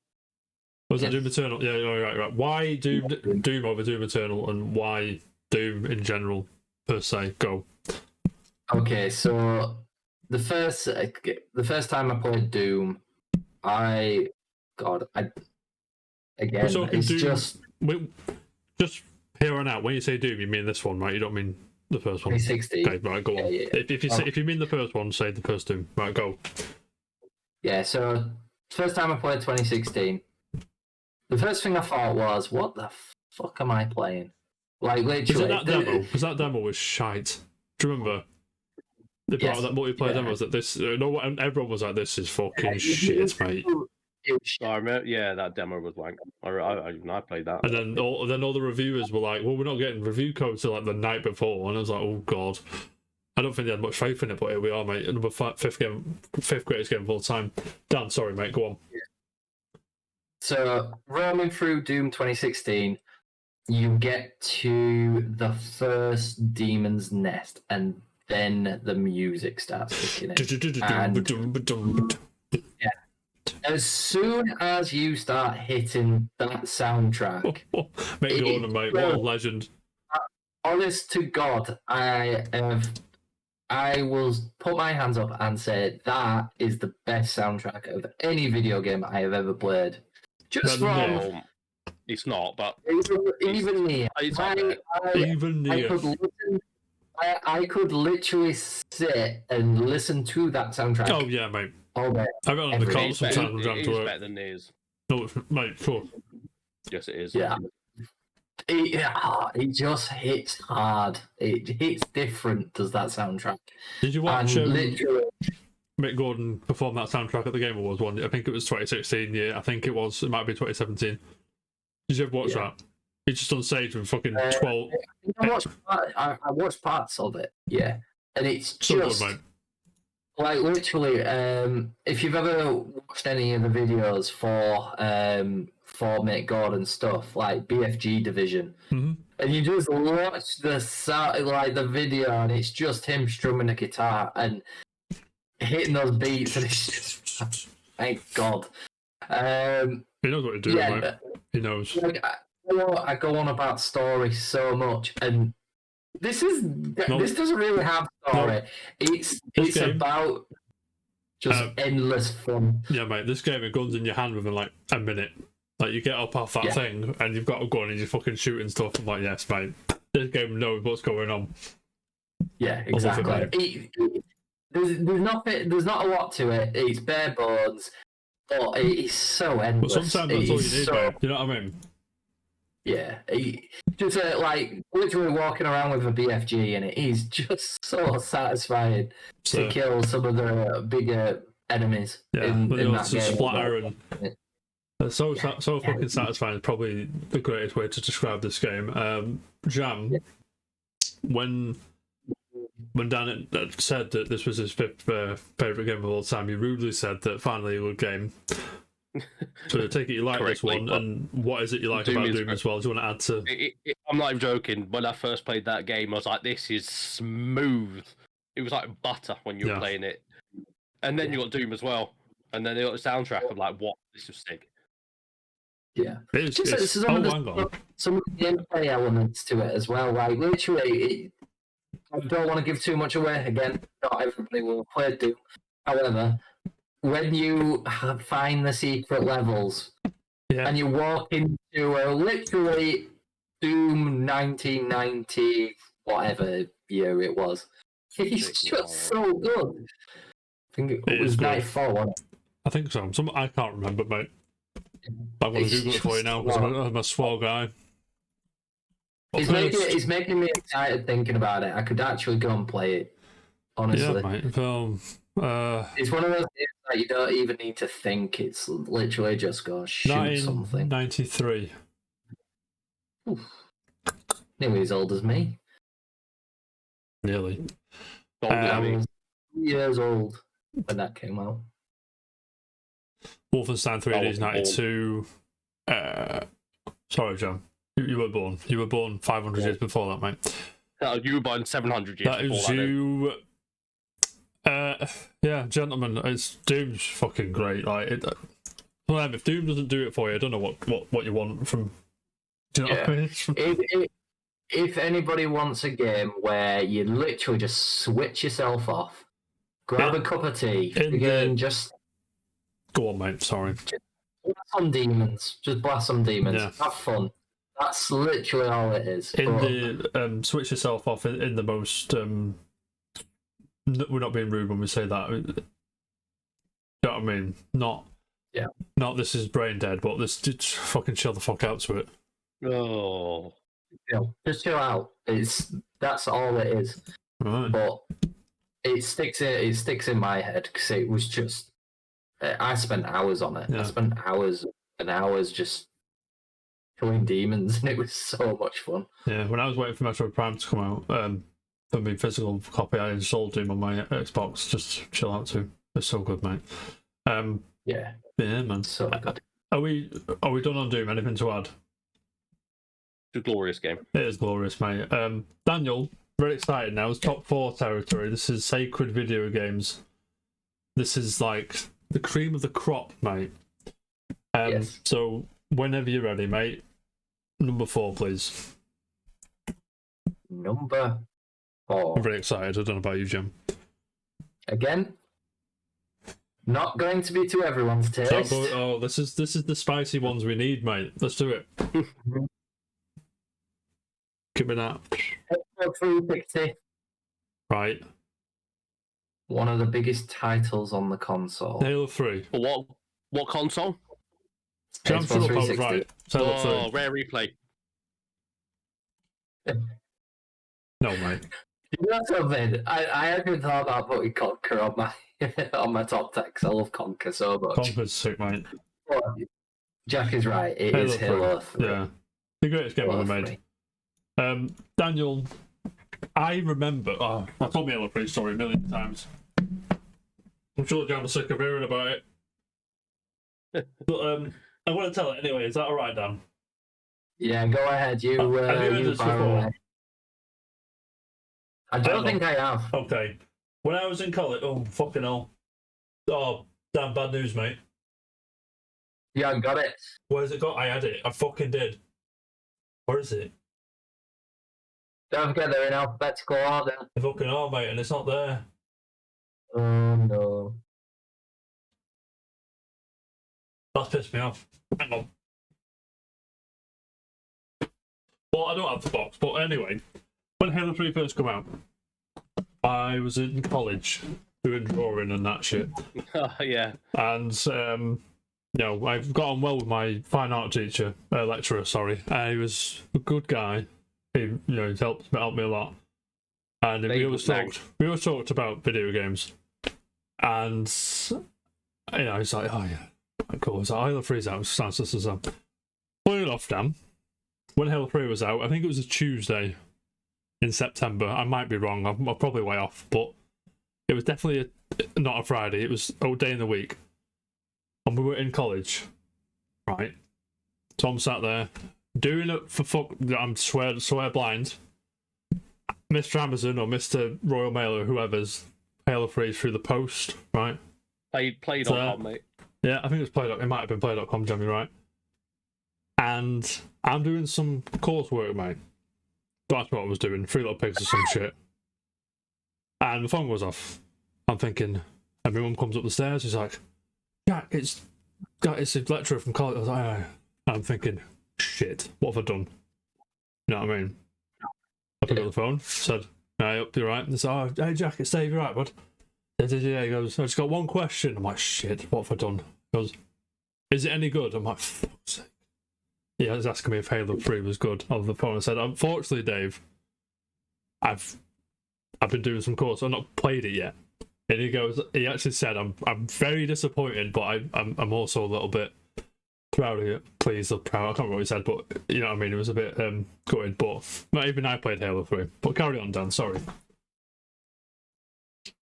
Was it Doom Eternal? Yeah, right. Why Doom over Doom Eternal, and why Doom in general, per se? Go. Okay, so the first time I played Doom, again, So it's Doom, just here on out. When you say Doom, you mean this one, right? You don't mean the first one. 2016. Okay, right, go on. Yeah. If you mean the first one, say the first Doom. Right, go. Yeah, so first time I played 2016, the first thing I thought was, what the fuck am I playing? Like, literally. Was it that demo? Because that demo was shite. Do you remember? The part of that multiplayer demo was that this. And everyone was like, "This is fucking shit, mate." I remember, yeah, that demo was wank. I played that. And then all the reviewers were like, "Well, we're not getting review codes till like the night before," and I was like, "Oh god." I don't think they had much faith in it, but here we are, mate. Number fifth greatest game of all time. Dan, sorry, mate. Go on. So roaming through Doom 2016, you get to the first Demon's Nest, and then the music starts kicking in. As soon as you start hitting that soundtrack, Mate, go on, mate. What a legend. Honest to God, I will put my hands up and say that is the best soundtrack of any video game I have ever played. Just from No, it's not, but even near. Even near. I could literally sit and listen to that soundtrack. Oh yeah, mate. All day. I've got on the call sometimes when I'm it to is work. better than Nears. No, mate, sure. Yes, it is. Yeah. It just hits hard. It hits different, does that soundtrack. Did you watch literally, Mick Gordon perform that soundtrack at the Game Awards one? I think it was 2016. Yeah, I think it was. It might be 2017. Did you ever watch that? He's just on stage with fucking 12. I watched parts of it. Yeah, and it's So just good, mate. like literally. If you've ever watched any of the videos for Mick Gordon stuff, like BFG Division, and you just watch the video, and it's just him strumming a guitar and hitting those beats, and it's just thank God. He knows what he's doing, mate. He knows. Like, I go on about story so much, and this doesn't really have story. It's about just endless fun. Yeah, mate. This game, it guns in your hand within like a minute. Like you get up off that thing, and you've got a gun, and you're fucking shooting stuff. I'm like, yes, mate. This game knows what's going on. Yeah, exactly. There's nothing. There's not a lot to it. It's bare bones. but it is so But endless. sometimes It that's all you is need, so, mate. You know what I mean? yeah. Just like literally walking around with a BFG, and it is just so satisfying So, to kill some of the bigger enemies yeah, in when they all that game. splatter and it's so Yeah. fucking satisfying. Is probably the greatest way to describe this game. Jam, Yeah. when Dan had said that this was his fifth favorite game of all time, he rudely said that finally a good game. So I take it you like this Correctly, one, but and what is it you like Doom about is Doom great. as well? Do you want to add to? I'm not even joking. When I first played that game, I was like, "This is smooth." It was like butter when you were Yeah. playing it, and then you got Doom as well, and then they got the soundtrack. I'm like, "What? This is sick." Yeah. It's, Just it's, some, of hang on. some of the gameplay elements to it as well. Like literally, I don't want to give too much away. Again, not everybody will play Doom. However, when you find the secret levels Yeah, and you walk into a literally Doom 1990 whatever year it was, it's just so good. I think it is was good. 94, wasn't it? I think so. I can't remember, mate. I'm going to It's Google it for you just now because I'm a swell guy. But It's making me excited thinking about it. I could actually go and play it. Honestly, yeah, mate. it's one of those games that you don't even need to think. It's literally just go shoot something. 1993. Nearly as old as me. Nearly. I was 2 years old when that came out. Wolfenstein 3D is 92. Sorry, John. You were born. You were born 500 years before that, mate. You were born 700 years That before is that. Then. you. Yeah, gentlemen, it's Doom's fucking great. Like, well, if Doom doesn't do it for you, I don't know what you want from. Do you know what I mean? If anybody wants a game where you literally just switch yourself off, grab a cup of tea, again, just Go on, mate. Sorry. blast some demons. Just blast some demons. Yeah. Have fun. That's literally all it is. In But the switch yourself off in the most. We're not being rude when we say that. You know what I mean? Not this is brain dead, but this just fucking chill the fuck out to it. Oh, just chill out. That's all it is. Right. But it sticks in my head because it was just. I spent hours on it. Yeah. I spent hours and hours just killing demons, and it was so much fun. Yeah, when I was waiting for Metroid Prime to come out, for my physical copy, I installed Doom on my Xbox just to chill out to. It's so good, mate. Yeah, man. so good. Are we done on Doom? Anything to add? it's a glorious game. It is glorious, mate. Daniel, very excited now. It's top 4 territory. This is sacred video games. This is like the cream of the crop, mate. Yes. So whenever you're ready, mate. Number 4, please. Number 4. I'm very excited. I don't know about you, Jim. Again, not going to be to everyone's taste. This is the spicy ones we need, mate. Let's do it. Give me that. Xbox 360, Right. one of the biggest titles on the console. Halo 3. But what console? Jam, Xbox shut up, I was 360. right. Halo 3. Oh, rare replay. No, mate. You know something? I actually thought about putting Conquer on my on my top 10 because I love Conquer so much. Conquer's sick, mate. But Jack is right. It is Halo 3. Yeah. The greatest game Halo ever made. 3. Daniel, I remember. Oh, I told me Halo 3 story a million times. I'm sure Jan was sick of hearing about it. But I want to tell it anyway. Is that alright, Dan? Yeah, go ahead. You Have you heard you this fire before? away. I don't think I have. Okay. When I was in college, oh, fucking hell. Oh, damn bad news, mate. Yeah, I got it. Where's it got? I had it. I fucking did. Where is it? Don't forget they're in alphabetical order. I fucking are, mate, and it's not there. Oh no. That's pissed me off. Hang on. Well, I don't have the box, but anyway, when Halo 3 first came out, I was in college doing drawing and that shit. Yeah. And No, I've got on well with my fine art teacher, lecturer. Sorry, he was a good guy. He's helped me a lot, and we always talked about video games, and he's like, oh yeah, cool. It's like Halo 3's out. Sounds just as funny enough, Dan. When Halo 3 was out, I think it was a Tuesday in September. I might be wrong. I'm probably way off, but it was definitely not a Friday. It was a day in the week. And we were in college, right? Tom sat there doing it for fuck. I'm swear blind. Mr. Amazon or Mr. Royal Mail or whoever's Halo 3 through the post, right? Play.com, mate. Yeah, I think it was Play. It might have been Play.com, Jamie, right? And I'm doing some coursework, mate. That's what I was doing. 3 Little Pigs or some shit. And the phone goes off. I'm thinking, and my mum comes up the stairs. She's like, Jack, it's a lecturer from college. I was like, oh. I'm thinking, shit, what have I done? You know what I mean? I picked up the phone, said, hey, up, you right? And they said, oh, hey, Jack, it's Dave, you right, bud? Yeah, he goes, I just got one question. I'm like, shit, what have I done? He goes, is it any good? I'm like, fuck's sake. Yeah, he's asking me if Halo 3 was good on the phone. I said, unfortunately, Dave, I've been doing some course. I've not played it yet. And he actually said, I'm very disappointed, but I'm also a little bit proud of it. Pleased or proud. I can't remember what he said, but you know what I mean? It was a bit gutted, but not even I played Halo 3. But carry on, Dan, sorry.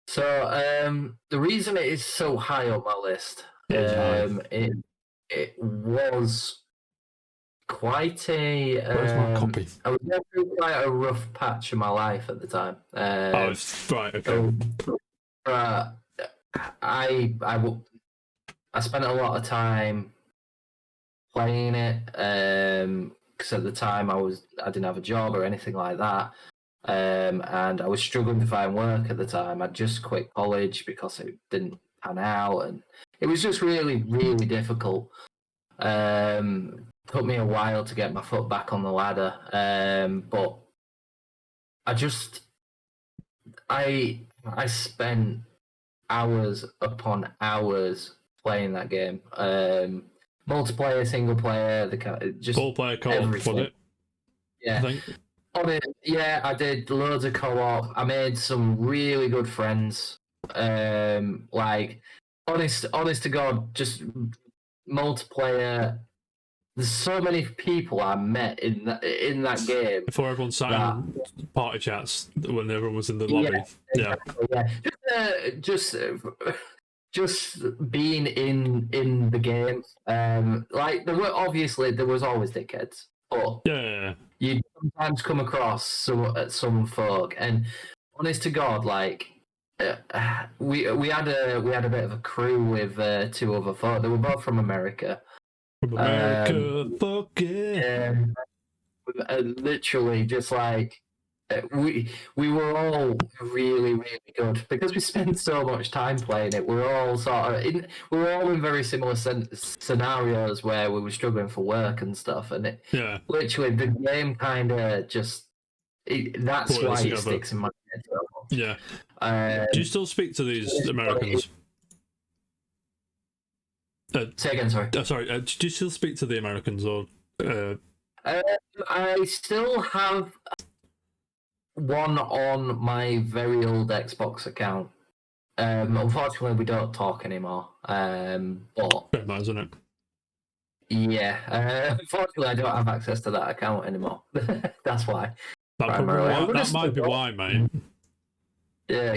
So the reason it is so high on my list, it was quite a. Where's my copy? I was going through quite a rough patch in my life at the time. Right, okay. I spent a lot of time playing it because at the time I didn't have a job or anything like that, and I was struggling to find work at the time. I'd just quit college because it didn't pan out, and it was just really, really difficult. Took me a while to get my foot back on the ladder, but I spent hours upon hours playing that game. Multiplayer, single player, just full player co-op, was it? Yeah. I think. On it, yeah, I did loads of co-op. I made some really good friends. Like honest to God, just multiplayer. There's so many people I met in that game. Before everyone sat in party chats when everyone was in the lobby. Yeah. Just being in the game. Like there was always dickheads, but you sometimes come across some folk, and honest to God, like we had a bit of a crew with 2 other folk. They were both from America. Fuck yeah. Literally, just like we were all really, really good because we spent so much time playing it. We were all in very similar scenarios where we were struggling for work and stuff, and literally the game kind of just that's why it sticks in my head so much. Yeah. Do you still speak to these Americans? Say again, sorry. Sorry, do you still speak to the Americans or? I still have one on my very old Xbox account. Unfortunately, we don't talk anymore. But fair enough, isn't it? Yeah. Unfortunately, I don't have access to that account anymore. That's why. That might be why, mate. Yeah.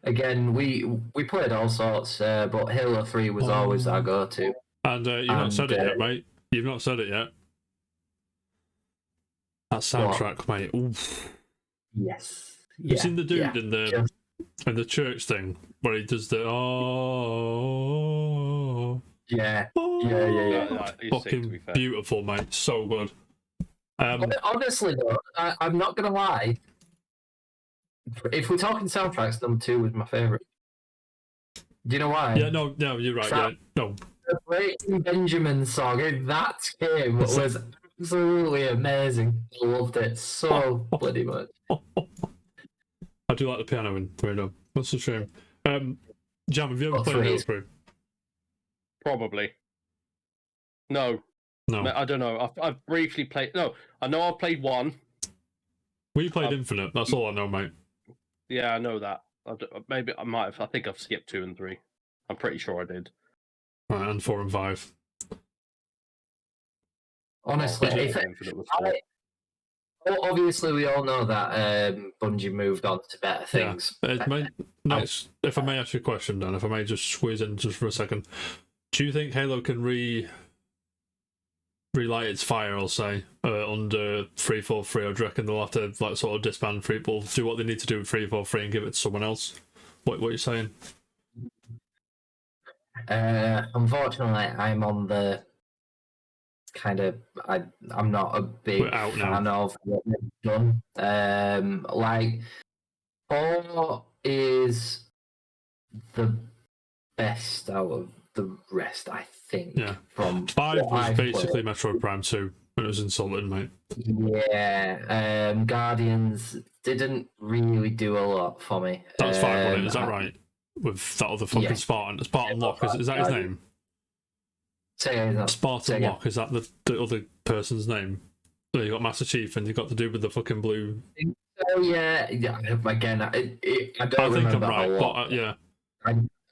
Again, we played all sorts, but Halo 3 was always our go-to. And you've not said it yet, mate. You've not said it yet. That soundtrack, mate. Oof. Yes. You've seen the dude in the church thing where he does the Yeah. Fucking beautiful, mate. So good. Honestly, though, I'm not gonna lie. If we're talking soundtracks, number 2 was my favorite. Do you know why? Yeah, no, you're right. No. The Breaking Benjamin song in that game was absolutely amazing. I loved it so bloody much. I do like the piano in 3, though. That's a shame. Jam, have you ever played Halo 3? Probably. No, No. I don't know. I've briefly played. No, I know I've played one. We played Infinite. That's all I know, mate. Yeah, I know that. Maybe I might have. I think I've skipped 2 and 3. I'm pretty sure I did. Right, and 4 and 5. Honestly, Well, if Infinite was 4. obviously we all know that Bungie moved on to better things. Next, if I may ask you a question, Dan, if I may just squeeze in just for a second, do you think Halo can relight its fire? I'll say under 343, or do you reckon they'll have to like sort of disband people, do what they need to do with 343, and give it to someone else? What are you saying? Unfortunately, I'm on the kind of I'm not a big We're out fan of what they've done. Like 4 is the best out of the rest, I think. Yeah. From 5 what was I've basically played. Metroid Prime 2, and it was insulting, mate. Yeah, Guardians didn't really do a lot for me. That's 5, wasn't it? Is that right? With that other fucking Yeah. Spartan Locke, is that his name? Spartan Locke, is that the other person's name? So you got Master Chief, and you got to do with the fucking blue. Oh yeah. Again, I don't I think I'm remember right, a lot. but yeah.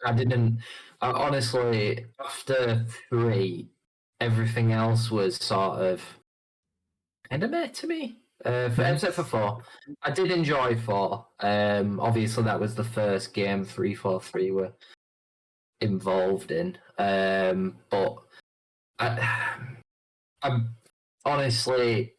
I didn't. Honestly, after 3, everything else was sort of kind of meh to me. Except for 4, I did enjoy 4. Obviously, that was the first game 343 were involved in. But I'm honestly,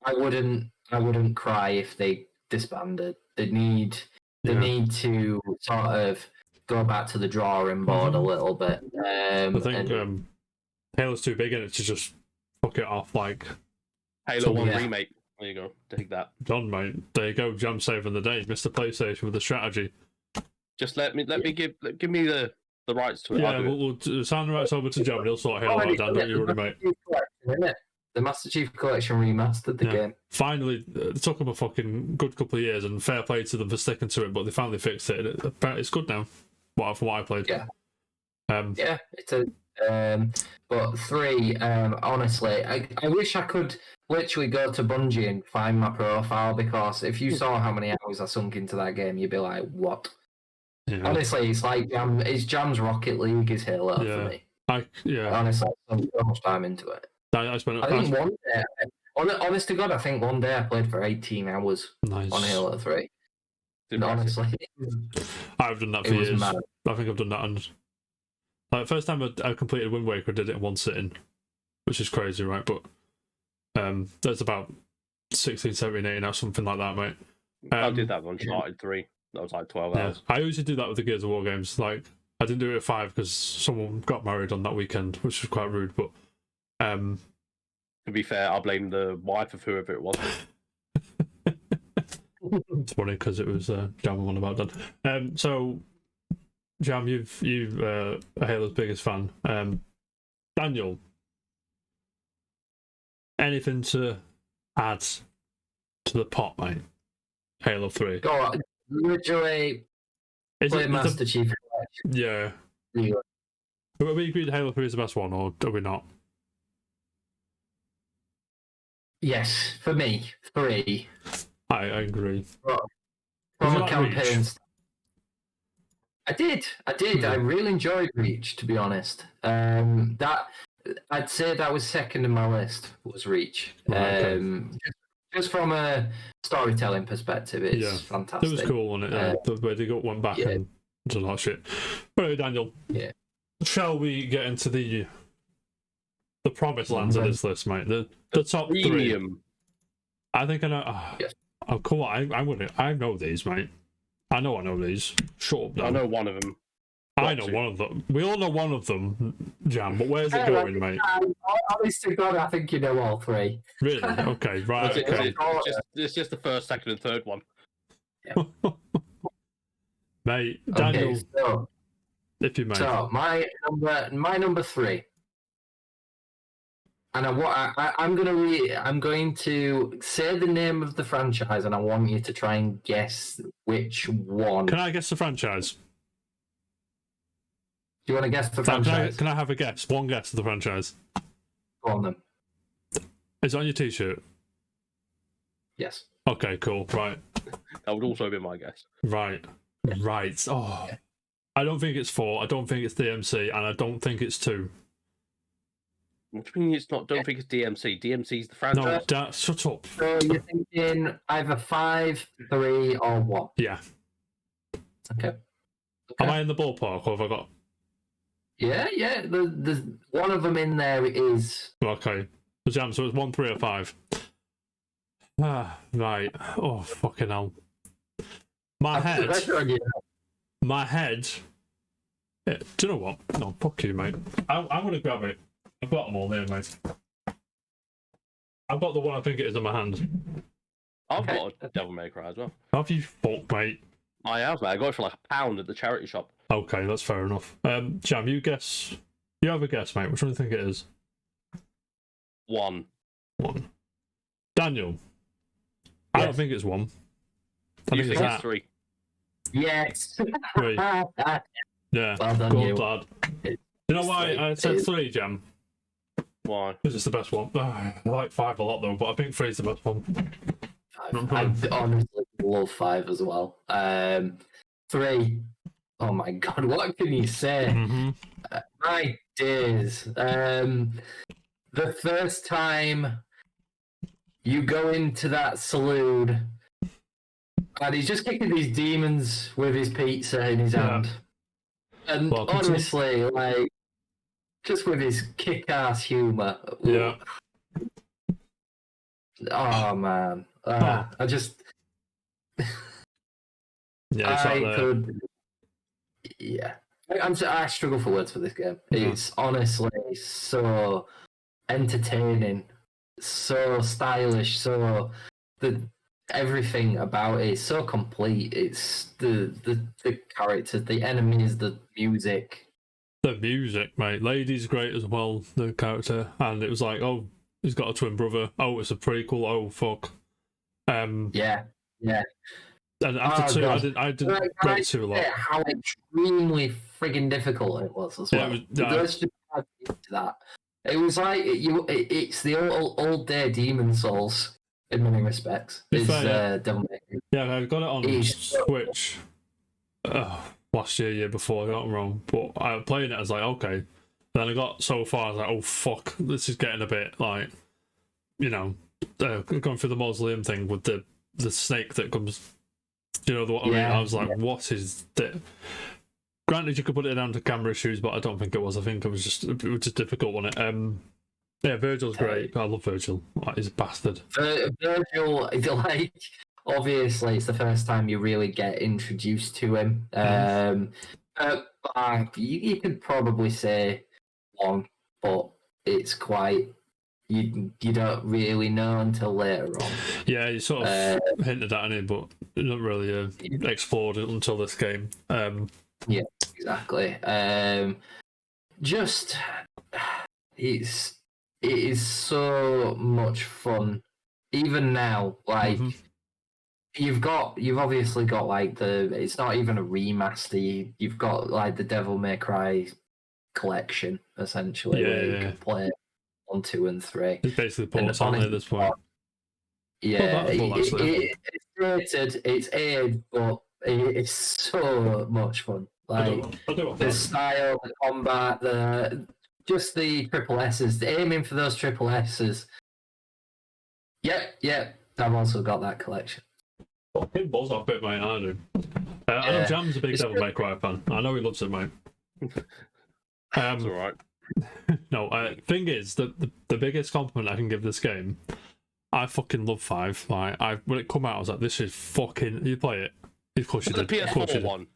I wouldn't cry if they disbanded. They need to sort of go back to the drawing board a little bit. I think Halo's too big in it to just fuck it off like Halo 1 yeah. remake. There you go. Take that. John, mate. There you go, Jam saving the day. Mr. PlayStation with the strategy. Just give me the rights to it. Yeah, I'll do it. we'll sign the rights over to Jam, and he'll sort Halo out, Dan. Don't you worry, mate. The Master Chief Collection remastered the game. Finally, it took them a fucking good couple of years, and fair play to them for sticking to it, but they finally fixed it. It's good now, from what I played. Yeah. Yeah, it's a. But 3, honestly, I wish I could literally go to Bungie and find my profile, because if you saw how many hours I sunk into that game, you'd be like, what? Yeah. Honestly, it's like Jam's Rocket League is Halo for me. Honestly, I sunk so much time into it. I think one day, honest to God, I think one day I played for 18 hours on Halo 3. Honestly, I've done that for years. Mad. I think I've done that, and like first time I completed Wind Waker, I did it in one sitting, which is crazy, right? But there's about 16, 17, 18 hours, something like that, mate. I did that on Uncharted 3. That was like 12 hours. I usually do that with the Gears of War games. Like I didn't do it at 5 because someone got married on that weekend, which was quite rude. But to be fair, I blame the wife of whoever it was. It's funny because it was Jam one about done. So Jam, you've Halo's biggest fan. Daniel, anything to add to the pot, mate? Halo 3. Go on. Literally, play Master Chief Collection. Yeah. But we agreed Halo 3 is the best one, or are we not? Yes, for me, 3. I agree. From a campaign. I did. I really enjoyed Reach, to be honest. That I'd say that was second in my list. Was Reach. Just from a storytelling perspective, it's fantastic. It was cool, wasn't it? The way they went back and did a lot of shit. Anyway, Daniel. Yeah. Shall we get into the promised lands of this list, mate? The top Premium. 3. I think I know. Oh, come on! I know these, mate. I know these. Shut up, Dan. I know one of them. I know one of them. We all know one of them, Jam. But where's it going, mate? Honest to God, I think you know all 3. Really? Okay, right. It's just the first, second, and third one. Yeah. Mate, Daniel, so, if you may. So my number 3. And I'm going to say the name of the franchise, and I want you to try and guess which one. Can I guess the franchise? Do you want to guess the Can I, franchise? can I have a guess? One guess of the franchise. Go on then. It's on your t-shirt. Yes. Okay, cool. Right. That would also be my guess. Right. Oh. I don't think it's 4. I don't think it's DMC, and I don't think it's 2. What do you mean it's not? Don't think it's DMC. DMC's the No, franchise. shut up. So you're thinking either 5, 3, or 1. Yeah. Okay. Am I in the ballpark, or have I got... Yeah. There's one of them in there is. Okay. Jam, so it's 1, 3, or 5. Ah, right. Oh, fucking hell. My head... My head... Do you know what? No, fuck you, mate. I'm going to grab it. I've got them all there, mate. I've got the one I think it is in my hand. I've got a Devil May Cry as well. Have you fuck, mate? I have, mate. I got it for like £1 at the charity shop. Okay, that's fair enough. Jam, you guess... You have a guess, mate. Which one do you think it is? 1. 1. Daniel. I don't think it's 1. I You think think it's it's 3? Yes. 3. Yeah. Well done, Good you. lad. You know why I said 3, Jam? Why? Because it's the best one. I like 5 a lot though, but I think 3 is the best one. 5. I honestly love 5 as well. 3. Oh my god, what can you say? Mm-hmm. My days. The first time you go into that saloon and he's just kicking these demons with his pizza in his hand. And Welcome to- honestly, like, just with his kick-ass humour. Yeah. Oh man. I just Yeah, it's I like could. Yeah, I struggle for words for this game. Mhm. It's honestly so entertaining, so stylish, so everything about it is so complete. It's the characters, the enemies, the music. the music, mate. Lady's great as well, the character. And it was like, oh, he's got a twin brother. Oh, it's a prequel. Oh, fuck. Yeah. And after 2, God. I didn't rate 2 a lot. How extremely friggin' difficult it was as well. Let's just add into that. It was like it's the old day Demon Souls in many respects. It's Devil May Cry. Yeah, I got it on It's- Switch last year before, I got it wrong. But I was playing it, I was like, okay. Then I got so far, I was like, oh, fuck, this is getting a bit like, going through the mausoleum thing with the snake that comes. Do you know what I mean? I was like, what is that? Granted, you could put it down to camera issues, but I don't think it was. I think it was just difficult, wasn't it? Yeah, Virgil's great. I love Virgil. He's a bastard. Virgil, like, obviously, it's the first time you really get introduced to him. You could probably say 1, but it's quite. You don't really know until later on. Yeah, you sort of hinted at it, but not really explored it until this game. Yeah, exactly. Just it is so much fun. Even now, like you've obviously got like it's not even a remaster. You've got like the Devil May Cry collection essentially, where you can play 1, 2, and 3. It's basically ports on at this point. Yeah, it's rated, it's aged, but it's so much fun. Like the style, the combat, just the triple S's, aiming for those triple S's. Yep. I've also got that collection. Fucking buzz off it, mate. I do. I know Jam's a big Devil May Cry fan. I know he loves it, mate. That's all right. No, thing is, the biggest compliment I can give this game, I fucking love 5. Like, when it come out, I was like, this is fucking. You play it? Of course you The did. Of course you PS4 did. one.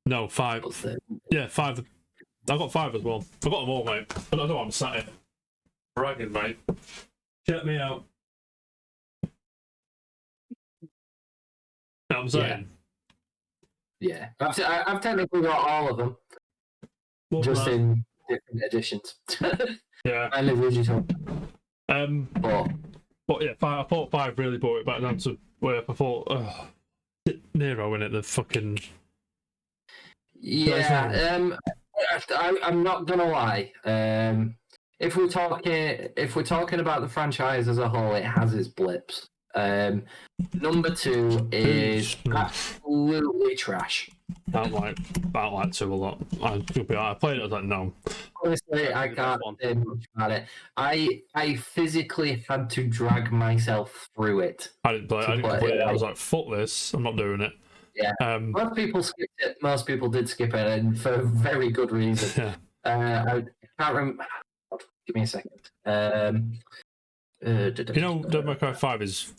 No, 5. Yeah, 5. I got 5 as well. I got them all, mate. But I know I'm sat here bragging, mate. Check me out. I'm saying. Yeah. I've technically got all of them, Love just that. in different editions. Yeah. I live digital. But yeah, 5, I thought 5 really brought it back down to where I thought, Nero in it, the fucking. Yeah. I'm not gonna lie. If we're talking about the franchise as a whole, it has its blips. Number 2 is absolutely trash. I don't like 2 a lot. I played it, I was like, no. Honestly, I can't say much about it. I physically had to drag myself through it. I didn't complete it. I was like, fuck this, I'm not doing it. Yeah. Most people skipped it. Most people did skip it, and for very good reason. Yeah. I can't remember. Give me a second. You know, Devil May Cry 5 is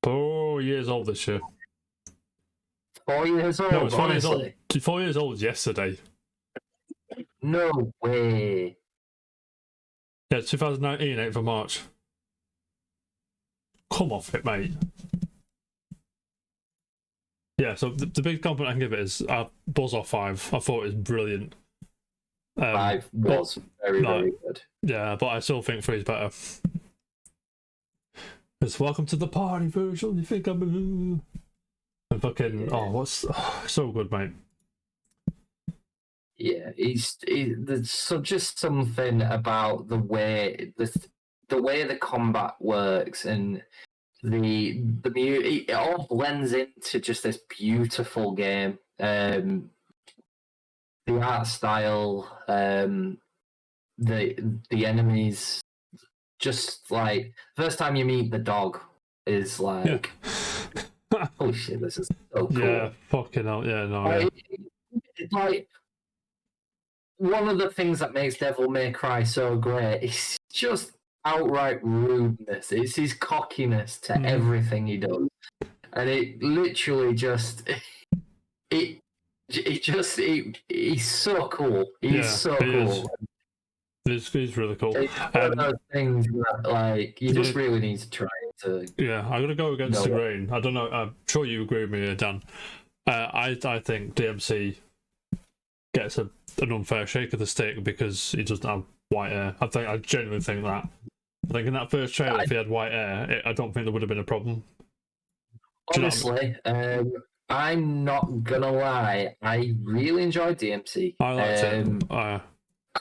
4 years old this year. 4 years old. No, it's 4 years old. Honestly. 4 years old yesterday. No way. Yeah, 2019, 8th of March. Come off it, mate. Yeah, so the big compliment I can give it is Buzz Off 5. I thought it was brilliant. 5 was very good. Yeah, but I still think 3 is better. It's welcome to the party, Virgil. You think I'm and fucking so good, mate. Yeah, there's just something about the way the combat works and the it all blends into just this beautiful game. The art style, the enemies, just like first time you meet the dog is like, holy shit, this is so cool. Yeah, fucking hell, yeah, no, It's like one of the things that makes Devil May Cry so great is just outright rudeness. It's his cockiness to everything he does, and it literally just he's so cool. He's so cool. He's really cool. It's one of those things that, like, you just really need to try to. Yeah, I'm gonna go against the grain. I don't know. I'm sure you agree with me, Dan. I think DMC gets an unfair shake of the stick because he doesn't have white hair. I genuinely think that. I think in that first trailer, if he had white hair, I don't think there would have been a problem. Honestly, I'm not gonna lie. I really enjoyed DMC. I liked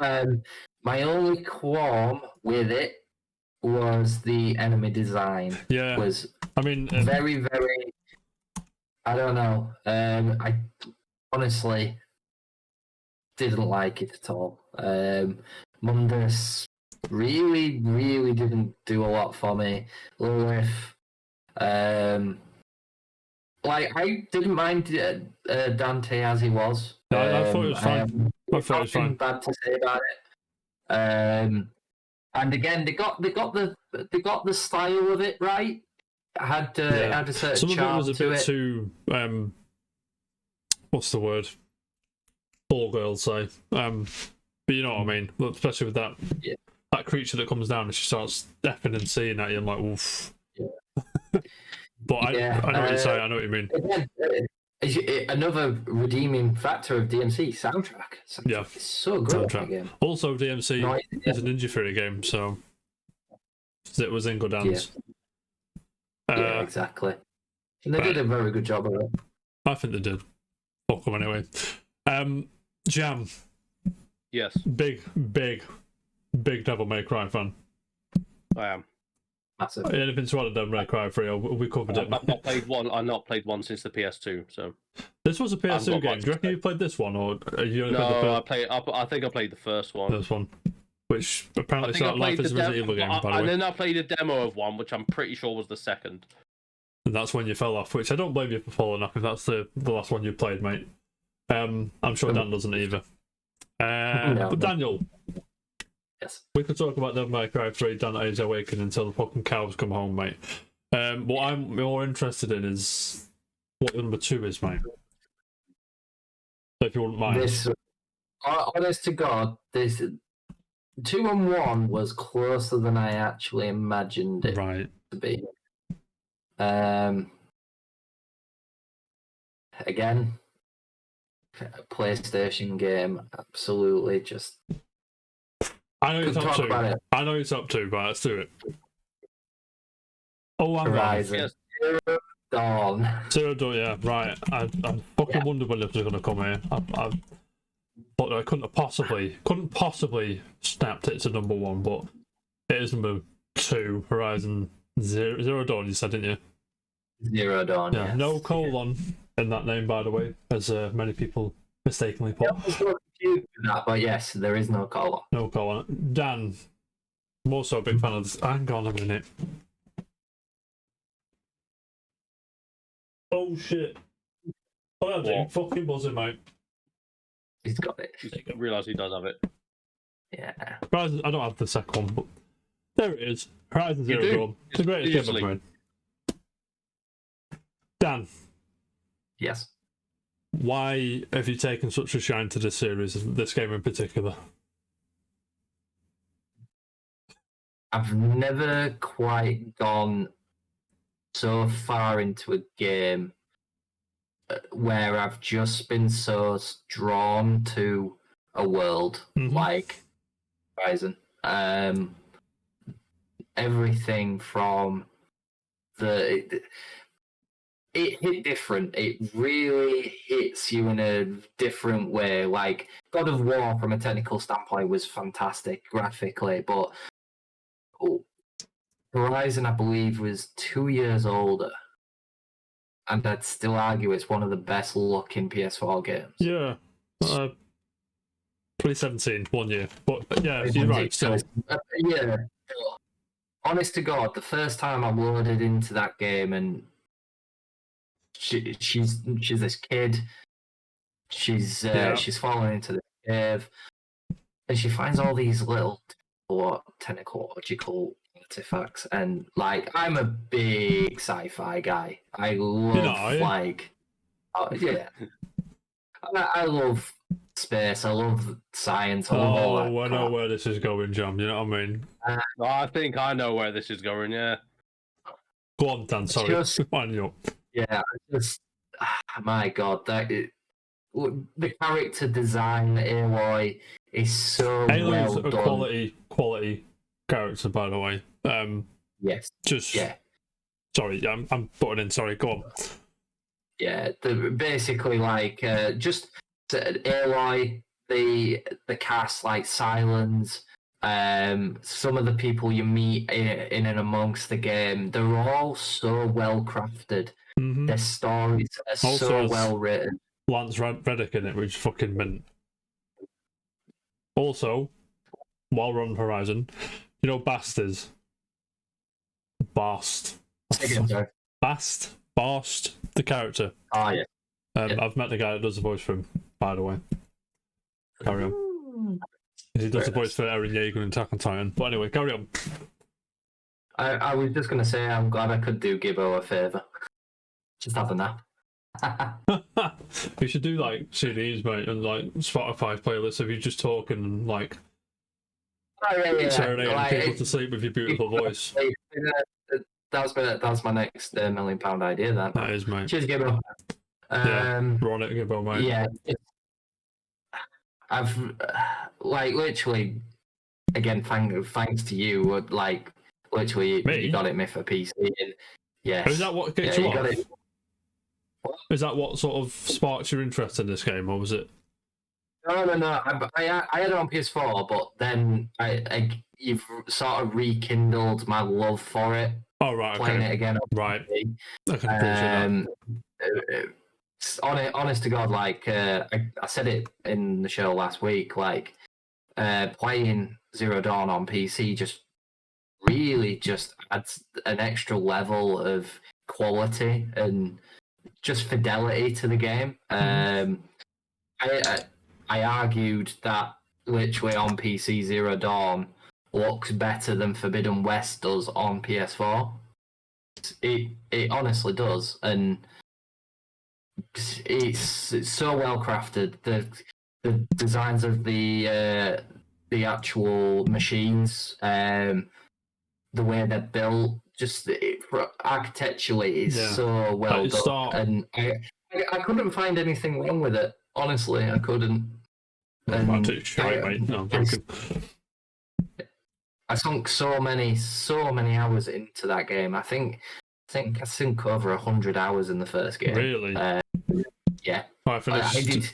it. My only qualm with it was the enemy design. Yeah, was very, very. I don't know. I honestly didn't like it at all. Mundus really didn't do a lot for me. Lilith, like, I didn't mind Dante as he was. I thought it was fine. I thought it was fine. Bad to say about it. And again, they got the style of it right. It had a certain Some charm of it was a to bit it. too what's the word? Ball girls say. But you know what I mean. Especially with that creature that comes down and she starts effing and seeing at you. I'm like, oof. Yeah. But I know what you say. I know what you mean. Again, another redeeming factor of DMC soundtrack. It's so good. Again. Also, DMC is a Ninja Theory game, so it was in good hands. Yeah, exactly. And they did a very good job of it. I think they did. Fuck them anyway. Jam. Yes. Big Devil May Cry fan. I am. Massive. Anything to add to Devil May Cry 3? We covered it. I've not played one. I've not played one since the PS2. So this was a PS2 game. Do you reckon you played this one, or are you only played the I think I played the first one. This one, which apparently started life as a Resident Evil game. By the way, and then I played a demo of one, which I'm pretty sure was the second. And that's when you fell off. Which I don't blame you for falling off if that's the last one you played, mate. I'm sure Dan doesn't either. But Daniel. Yes. We could talk about Devil May Cry 3 Dante's Awakening until the fucking cows come home, mate. What I'm more interested in is what number 2 is, mate. So if you wouldn't mind. Honest to God, this 2 and 1 was closer than I actually imagined it to be. Again, PlayStation game, absolutely just. I know it's up to. I know it's up to, but let's do it. Oh, I'm Horizon Zero Dawn. Zero Dawn, yeah, right. I fucking wondered when this was going to come here. But I couldn't possibly snapped it to number 1, but it is number 2, Horizon Zero Dawn, you said, didn't you? Zero Dawn. Yeah, yes. no colon in that name, by the way, as many people mistakenly put. I was so confused with that, but yes, there is no colon. No colon. Dan, I'm also a big fan of this. Hang on a minute. Oh shit. Oh, I'm What? fucking buzzing, mate. He's got it. I realise he does have it. Yeah. Horizon, I don't have the second one, but there it is. Horizon You Zero do? Dawn. It's the greatest game Easily. I've played. Dan, Yes. why have you taken such a shine to this series, this game in particular? I've never quite gone so far into a game where I've just been so drawn to a world Mhm. like Horizon. Everything from it hit different. It really hits you in a different way. Like God of War, from a technical standpoint, was fantastic graphically, but Horizon, I believe, was 2 years older, and I'd still argue it's one of the best looking PS4 games. Yeah. 2017, 1 year. But yeah, you're right. So, Yeah. Honest to God, the first time I loaded into that game, and she's this kid. She's fallen into the cave, and she finds all these little technological artifacts. And like, I'm a big sci-fi guy. I love yeah. I love space. I love science. I love all that I know crap. where this is going, Jam. You know what I mean? I think I know where this is going, yeah. Go on, Dan. Sorry. Just- Wind you up. Yeah, my God, the character design, Aloy, is so Aloy's well a done. quality character, by the way. Yes, Just yeah, sorry, I'm putting in. Sorry, go on. yeah. Basically, like, just Aloy, the cast, like Silence, some of the people you meet in and amongst the game, they're all so well crafted. Mm-hmm. Their stories are Also so has well written. Lance Reddick in it, which is fucking mint. Also, while we're on Horizon, you know Bast is? Bast. Again, sorry. Bast, the character. Oh yeah. Yeah. I've met the guy that does the voice for him, by the way. Carry on. He does the voice for Eren Yeager in Attack on Titan. But anyway, carry on. I was just going to say I'm glad I could do Gibbo a favour. Just have a nap. We should do like CDs, mate, and like Spotify playlists of you just talking and like serenading people to sleep with your beautiful voice. That's my next £1 million idea. That is, mate. Cheers, Gibbo. We're on it, Gibbo, mate. Yeah, I've like literally again. Thanks to you. Like literally, Me? you got it me for PC. And yes, Is that what gets yeah, you you got off? it. Is that what sort of sparks your interest in this game, or was it? No. I had it on PS4, but then you've sort of rekindled my love for it. Oh right, Playing okay, it again. On right. PC. I can appreciate that. Honest to God, like I said it in the show last week, like playing Zero Dawn on PC just really just adds an extra level of quality and just fidelity to the game. I argued that literally on PC Zero Dawn looks better than Forbidden West does on PS4. It honestly does, and it's so well crafted. The designs of the actual machines, the way they're built, just architecturally, it's so well done. And I couldn't find anything wrong with it. Honestly, I couldn't. Mate. No, I'm joking. I sunk so many hours into that game. I think I sunk over 100 hours in the first game. Really? Yeah. I finished. I did.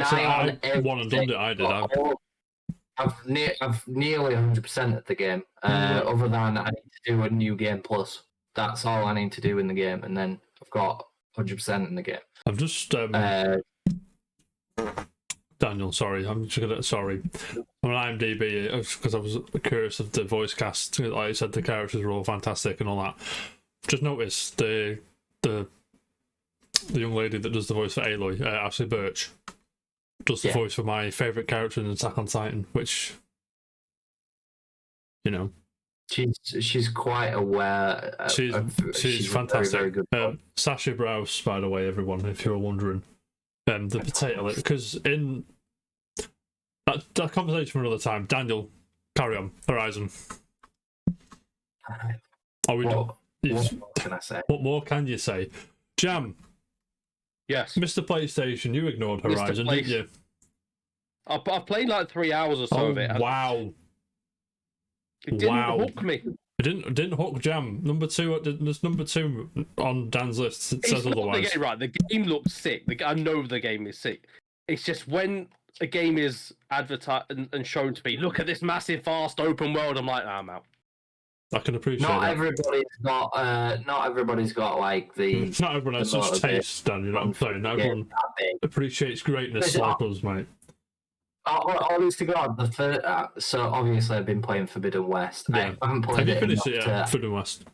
on one and done it. I did. I've nearly 100% at the game. Other than I need to do a new game plus. That's all I need to do in the game, and then I've got 100% in the game. I've just Daniel, sorry, I'm just gonna sorry. On IMDb, because I was curious of the voice cast. Like I said, the characters were all fantastic and all that. Just noticed the young lady that does the voice for Aloy, Ashley Birch, does the voice for my favourite character in Attack on Titan, which, you know, she's quite aware. She's fantastic. Very, very good. Sasha Browse, by the way, everyone, if you're wondering, the potato, because in that conversation for another time. Daniel, carry on. Horizon. Are we done? What can I say? What more can you say? Jam. Yes. Mr. PlayStation, you ignored Horizon, didn't you? I've played like 3 hours or so of it. Wow. It didn't hook me. It didn't hook Jam. Number two on Dan's list. It says otherwise. The game looks sick. I know the game is sick. It's just when a game is advertised and shown to me, look at this massive, fast, open world. I'm like, I'm out. I can appreciate not that. Not everybody's got like the. Not everyone has such taste, Dan. You know what I'm saying? Not everyone appreciates greatness like us, mate. Honest to God, so obviously I've been playing Forbidden West. Yeah. I haven't played Have you finished it yet? Forbidden West?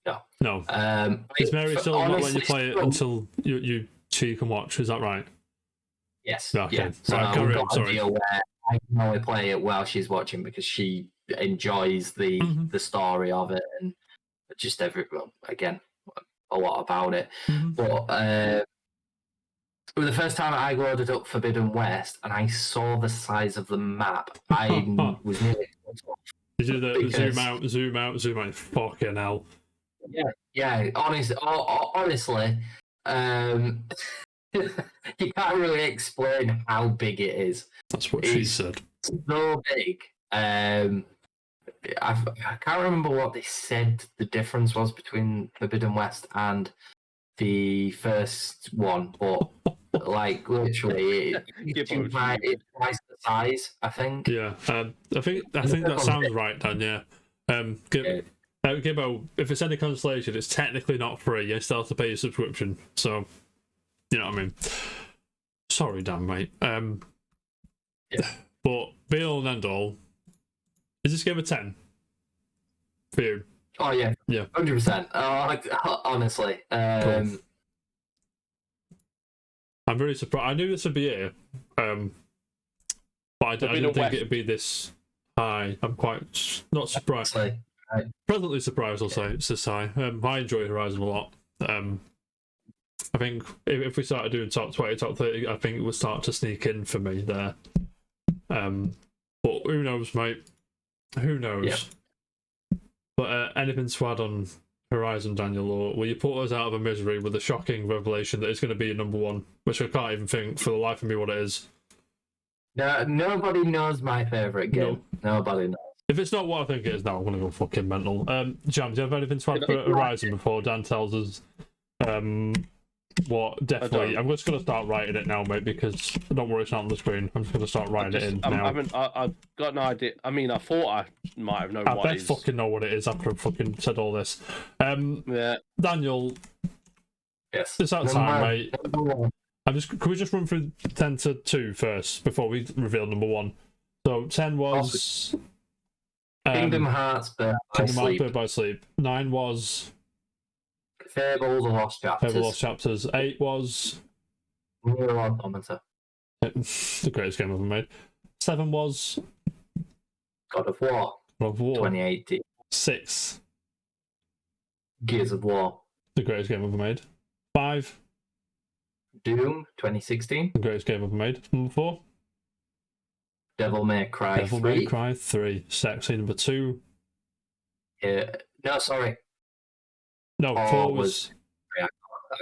No. Is Mary still not letting you play it until she can watch? Is that right? Yes. Okay. Yeah. So right, I've got a deal where I can only play it while she's watching because she enjoys the story of it and just a lot about it. But the first time I loaded up Forbidden West and I saw the size of the map, I was nearly. Did you do the zoom out? Fucking hell. Yeah. Honestly, you can't really explain how big it is. That's what she said. So big. I can't remember what they said the difference was between Forbidden West and the first one, but like literally, it's twice the size. I think. Yeah, I think that sounds right, Dan. Yeah. Gibbo, if it's any consolation, it's technically not free. You still have to pay your subscription. So, you know what I mean. Sorry, Dan, mate. But be all and end all, is this game a 10 for you? Oh yeah, 100%. Honestly, cool. I'm very surprised. I knew this would be here, but I didn't think it'd be this high. I'm quite not surprised. Pleasantly surprised, I'll say. It's this high. I enjoy Horizon a lot. I think if we started doing top 20, top 30, I think it would start to sneak in for me there. But who knows, mate? Who knows? Yeah. But anything to add on Horizon, Daniel, or will you put us out of a misery with the shocking revelation that it's going to be number one, which I can't even think for the life of me what it is? No, nobody knows my favourite game. No. Nobody knows. If it's not what I think it is now, I'm going to go fucking mental. Jam, do you have anything to add for Horizon before Dan tells us what? Definitely. I'm just going to start writing it now, mate, because don't worry, it's not on the screen. I'm just going to start writing it in now. I've got no idea. I mean, I thought I might have known what it is. I fucking know what it is after I've fucking said all this. Daniel. Yes. It's that time, mate. Can we just run through 10 to 2 first before we reveal number 1? So 10 was Kingdom Hearts Birth by Sleep. 9 was Fable: The Lost Chapters. 8 was Nier Automata. The greatest game ever made. 7 was God of War. 2018. 6 Gears of War. The greatest game ever made. 5 Doom 2016. The greatest game ever made. Number 4 Devil May Cry 3. May Cry 3. Sexy. Number 2. No, sorry. No, 4 was. I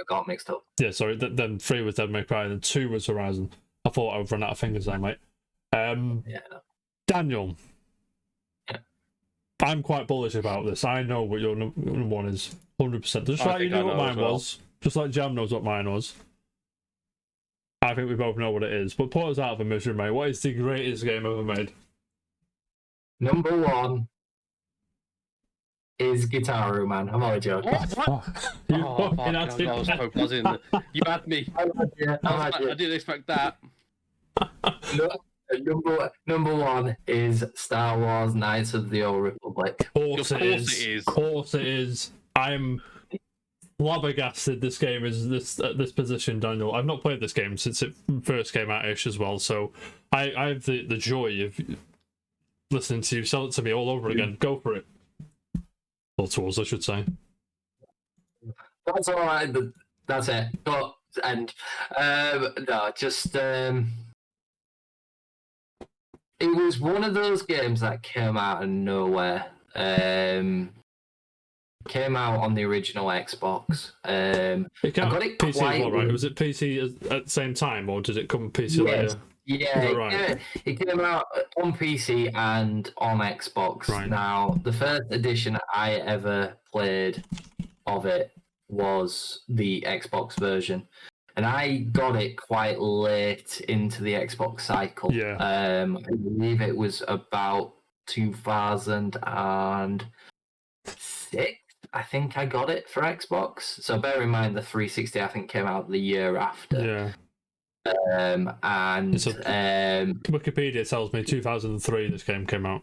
got mixed up. Yeah, sorry. Then 3 was Devil May Cry, and then 2 was Horizon. I thought I would run out of fingers there, mate. Daniel. Yeah. I'm quite bullish about this. I know what your number 1 is. 100%. Just like you know what mine was. Just like Jam knows what mine was. I think we both know what it is. But put us out of a misery, mate. What is the greatest game ever made? Number one is Guitar man. I'm only joking. You Oh, fucking fuck, had I to- was hoping I was in. You had me. I didn't expect that. Number one is Star Wars Knights of the Old Republic. Of course Of it course is. it is. Of course it is. I'm flabbergasted this game is at this position, Daniel. I've not played this game since it first came out-ish as well, so I have the joy of listening to you sell it to me all over again. Go for it. Or towards, I should say. That's all right. That's it. But and no, just it was one of those games that came out of nowhere. Came out on the original Xbox. It came I got out it PC as quite well, right? late. Was it PC at the same time, or did it come PC Yes. later? Yeah, Is that right? it came out on PC and on Xbox. Right. Now, the first edition I ever played of it was the Xbox version, and I got it quite late into the Xbox cycle. Yeah. I believe it was about 2006. I think I got it for Xbox. So bear in mind the 360 I think came out the year after. Yeah. And Wikipedia tells me 2003 this game came out.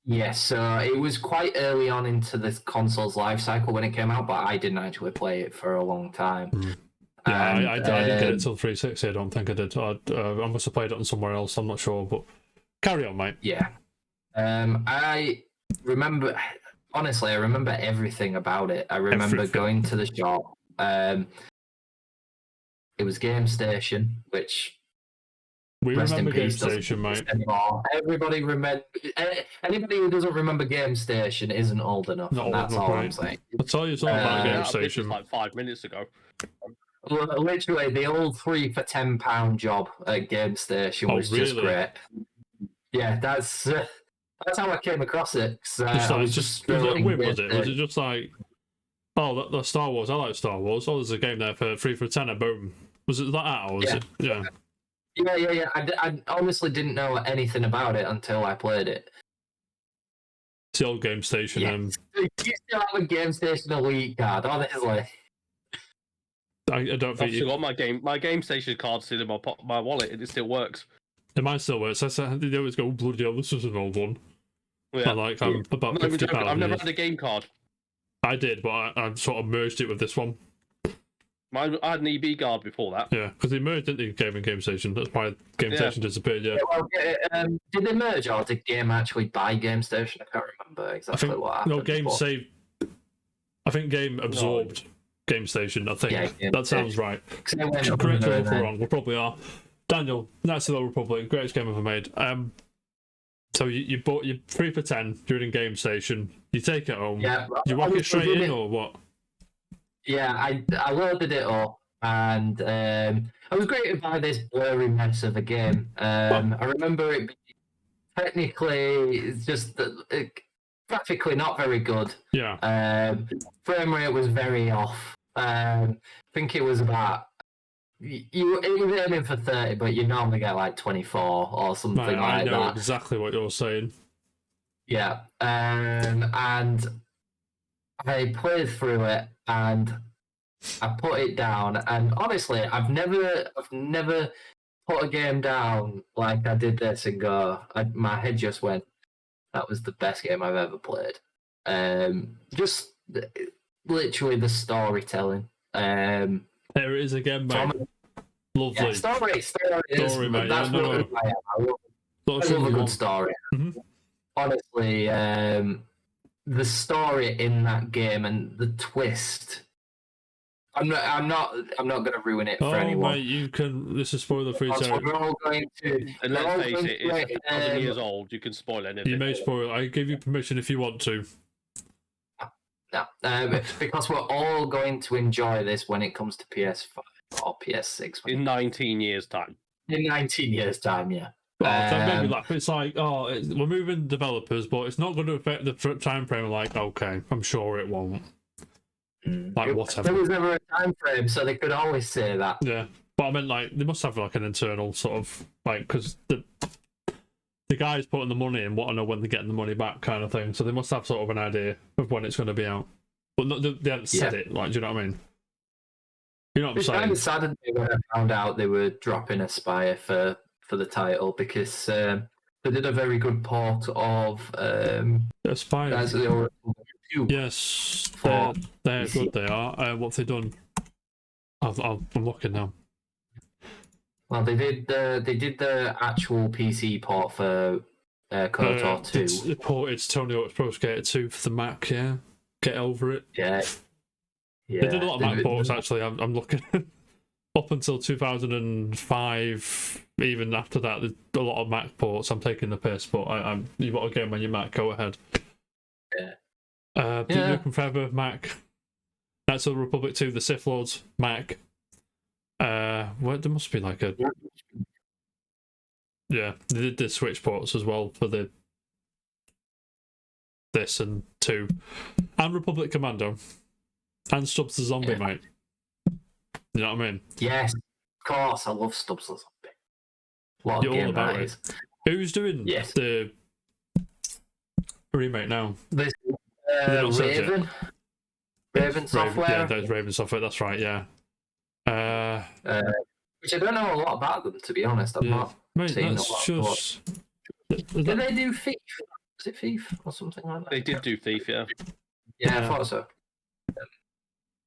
yes, so it was quite early on into the console's life cycle when it came out, but I didn't actually play it for a long time. Yeah, And, I didn't get it till 360. I don't think I did. I must have played it on somewhere else. I'm not sure, but carry on, mate. Yeah. I remember, honestly, I remember everything about it. I remember Everything. going to the shop. It was Game Station, which We rest in remember Game peace doesn't Station, mate. exist anymore. Everybody remember. Anybody who doesn't remember Game Station isn't old enough. Not and old that's enough, all I'm right. saying. I'll tell you something about Uh, Game This was Station. like 5 minutes ago. Literally, the old 3 for £10 job at Game Station Oh, was just really? great. Yeah, that's how I came across it. 'Cause, Just I like, was just just was it a whim, scrolling was it? Was it just like, oh, that's Star Wars. I like Star Wars. Oh, there's a game there for 3 for £10. Boom. Was it like that, or was Yeah. it? Yeah. Yeah. I honestly didn't know anything about it until I played it. It's the old Game Station. Yeah. You still have a Game Station Elite card, honestly. I don't I've think still got my game station card still in my wallet, and it still works. it might still work. So they always go, oh, bloody hell, this is an old one. Yeah. I'm like, I'm about I'm not even 50 joking, I've pounds. never had a game card. I did, but I sort of merged it with this one. I had an EB card before that. Yeah, because they merged, didn't they, Game and Game Station? That's why Game Yeah. Station disappeared, yeah. Well, did they merge or did Game actually buy Game Station? I can't remember I exactly think, what happened. no, Game but- saved. I think Game absorbed Game Station, I think. Yeah, Game that sounds Station. right. 'Cause they went Correct under me if and we're then- wrong. We probably are. Daniel, Knights of the Old Republic, greatest game ever made. So you bought your 3 for 10 during Game Station. You take it home. Yeah, You whack it honestly, straight did in, it- or what? Yeah, I loaded it up, and I was greeted by this blurry mess of a game. I remember it being technically it's just graphically not very good. Yeah. Frame rate was very off. I think it was about it was aiming for 30, but you normally get like 24 or something Right, I like know that. exactly what you're saying. Yeah, and I played through it and I put it down. And honestly, I've never put a game down like I did this and go. My head just went. That was the best game I've ever played. Just literally the storytelling. There it is again, mate. From- Lovely. yeah, story is Story, mate, that's yeah, no, what no. I am. I love Sort of I thing love a you good want. story. Mhm. Honestly, the story in that game and the twist. I'm not going to ruin it for Oh, anyone. mate, you can. This is spoiler free Also, territory. we're all going to. And we're all let's face going it, to it's play, 1,000 years old. You can spoil anything. You may spoil. I give you permission if you want to. no, because we're all going to enjoy this when it comes to PS5 or PS6 In 19 years' time. in 19 years' time. Yeah. Oh, that made me Um, laugh. It's like, we're moving developers, but it's not going to affect the time frame. Like, okay, I'm sure it won't. Like, whatever. There was never a time frame, so they could always say that. Yeah. But I meant like they must have like an internal sort of like because the guys putting the money in want to know when they're getting the money back kind of thing. So they must have sort of an idea of when it's going to be out. But they haven't said it. Like, do you know what I mean? You know what I'm It's saying? kind of saddened me when I found out they were dropping Aspire for the title because they did a very good port of Aspire. Guys of the Oracle 2. Yes, For they're PC. good. They are. What have they done? I'm looking now. Well, they did the actual PC port for KOTOR 2. It's Tony Hawk's Pro Skater 2 for the Mac. Yeah, get over it. Yeah. They did a lot of Mac ports actually. I'm looking up until 2005. Even after that, there's a lot of Mac ports. I'm taking the piss, but you got a game on your Mac. Go ahead. Yeah. Duke Nukem Forever Mac. Knights of the Republic 2, the Sith Lords Mac. Well, there must be like a they did the Switch ports as well for this and 2, and Republic Commando, and Stubbs the Zombie, mate. You know what I mean? Yes, of course. I love Stubbs the Zombie. What a You're all game about that it. is. Who's doing Yes. the remake now? This They not said yet. Raven Software. Yeah, there's Raven Software. That's right. Yeah. Which I don't know a lot about them, to be honest. I've not Mate, seen a that's lot. just. Did they do Thief? Was it Thief or something like that? They did do Thief, yeah. Yeah, I Yeah. thought so.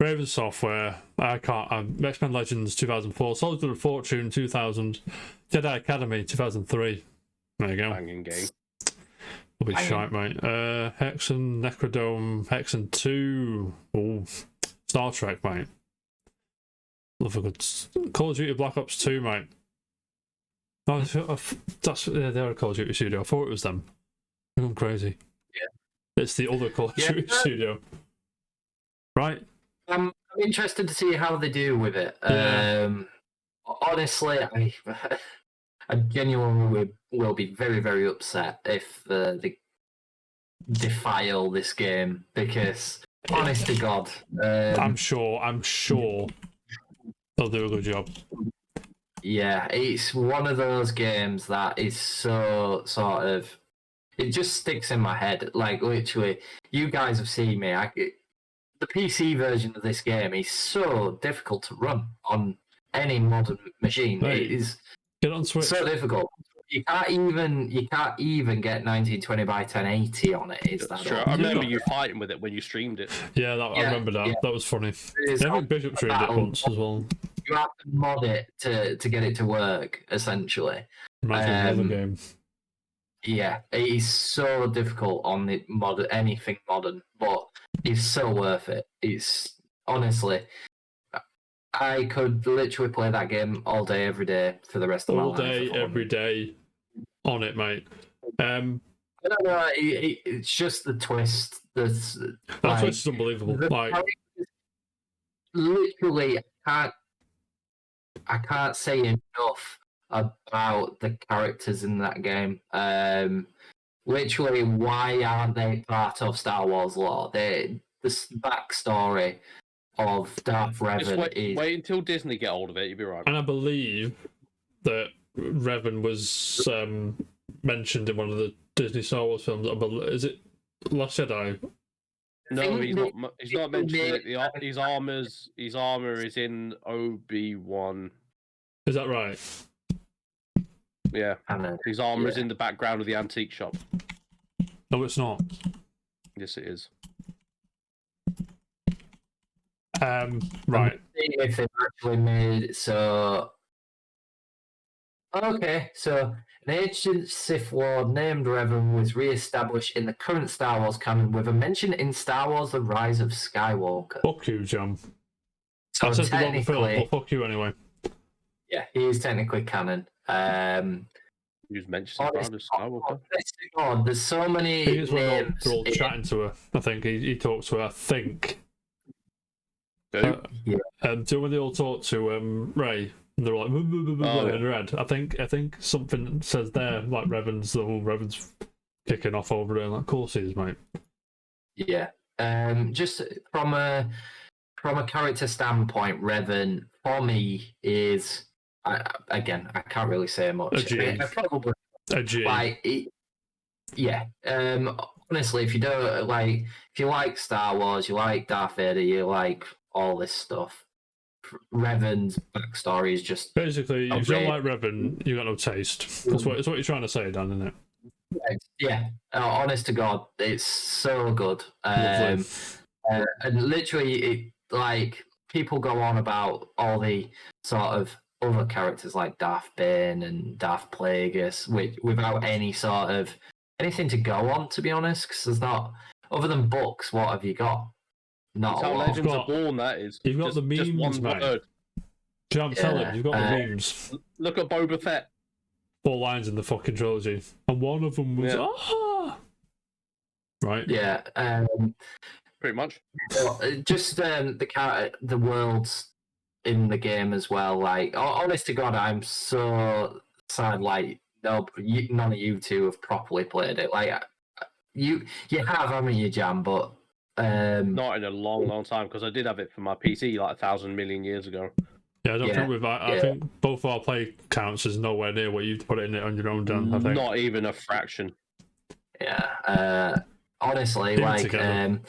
Raven Software. I can't. X-Men Legends 2004. Soldiers of Fortune 2000. Jedi Academy 2003. There you go. Banging game. Will be Banging. shite, mate. Hexen, Necrodome, Hexen 2. Oh, Star Trek, mate. Love a good Call of Duty Black Ops 2, mate. Oh, they're a Call of Duty studio. I thought it was them. I'm crazy. Yeah. It's the other Call of Yeah. Duty studio. Right? I'm interested to see how they do with it. Yeah. Honestly, I genuinely will be very, very upset if they defile this game because, honest to God, I'm sure they'll do a good job. yeah, it's one of those games that is so sort of. It just sticks in my head. Like, literally, you guys have seen me. The PC version of this game is so difficult to run on any modern machine. Right. It is Get it on Switch. so difficult. You can't even get 1920 by 1080 on it. It's that Sure. old. I remember you fighting with it when you streamed it. Yeah, I Yeah, remember that. yeah. That was funny. It is I think Bishop streamed it battle. once as well. You have to mod it to get it to work, essentially. Reminds me of another Um, game. Yeah, it is so difficult on the anything modern, but it's so worth it. It's honestly, I could literally play that game all day, every day for the rest of my All life. day, if I wanted. every day, on it, mate. I don't know. It's just the twist. That's That like, twist is unbelievable. the Like, characters- literally, I can't say enough about the characters in that game. Literally, why aren't they part of Star Wars lore? The backstory of Darth Just Revan is wait until Disney get hold of it, you'll be right. and I believe that Revan was mentioned in one of the Disney Star Wars films. Is it Last Jedi? No, think he's they- not. He's not mentioning it. His armor is in Obi-Wan. Is that right? Yeah, canon. his armor is Yeah. in the background of the antique shop. No, it's not. Yes, it is. Right. See if they've actually made so. Okay, so an ancient Sith Lord named Revan was re-established in the current Star Wars canon with a mention in Star Wars: The Rise of Skywalker. Fuck you, John. So I said the wrong film, technically, but fuck you anyway. yeah, he is technically canon. Who's mentioned the Honest- Skywalker? honest to God, there's so many I think it's when names. they're all in- chatting to her. I think he talks to her. I think. Who? So when they all talk to Ray, and they're like yeah. in her head. I think something says there like Revan's kicking off over there. Like, of course he is, mate. Yeah. Just from from a character standpoint, Revan for me is again I can't really say much. A G. I probably A G. like it, yeah. Honestly, if you don't like, if you like Star Wars, you like Darth Vader, you like all this stuff. Revan's backstory is just Basically, if you don't Okay. like Revan, you got no taste. That's what you're trying to say, Dan, isn't it? yeah. Honest to God, it's so good. Lovely. And literally, it like people go on about all the sort of other characters like Darth Bane and Darth Plagueis, which without any sort of anything to go on. To be honest, because there's not other than books. What have you got? Not That's a how lot. Legends got- are born. That is. you've got the just memes, one mate. word. I'm telling Yeah, you, you've got the memes. Look at Boba Fett. 4 lines in the fucking trilogy, and one of them was Yeah. right. Yeah. Pretty much. Just the worlds in the game as well. Like, honest to God, I'm so sad. Like, none of you two have properly played it. Like, you have, haven't you, Jam? But Not in a long time because I did have it for my PC like 1,000 million years ago. Yeah, I don't Yeah, think we've. I yeah. think both our play counts is nowhere near what you put it in it on your own, Dan. I think. Not even a fraction. yeah, honestly, Get it like, together.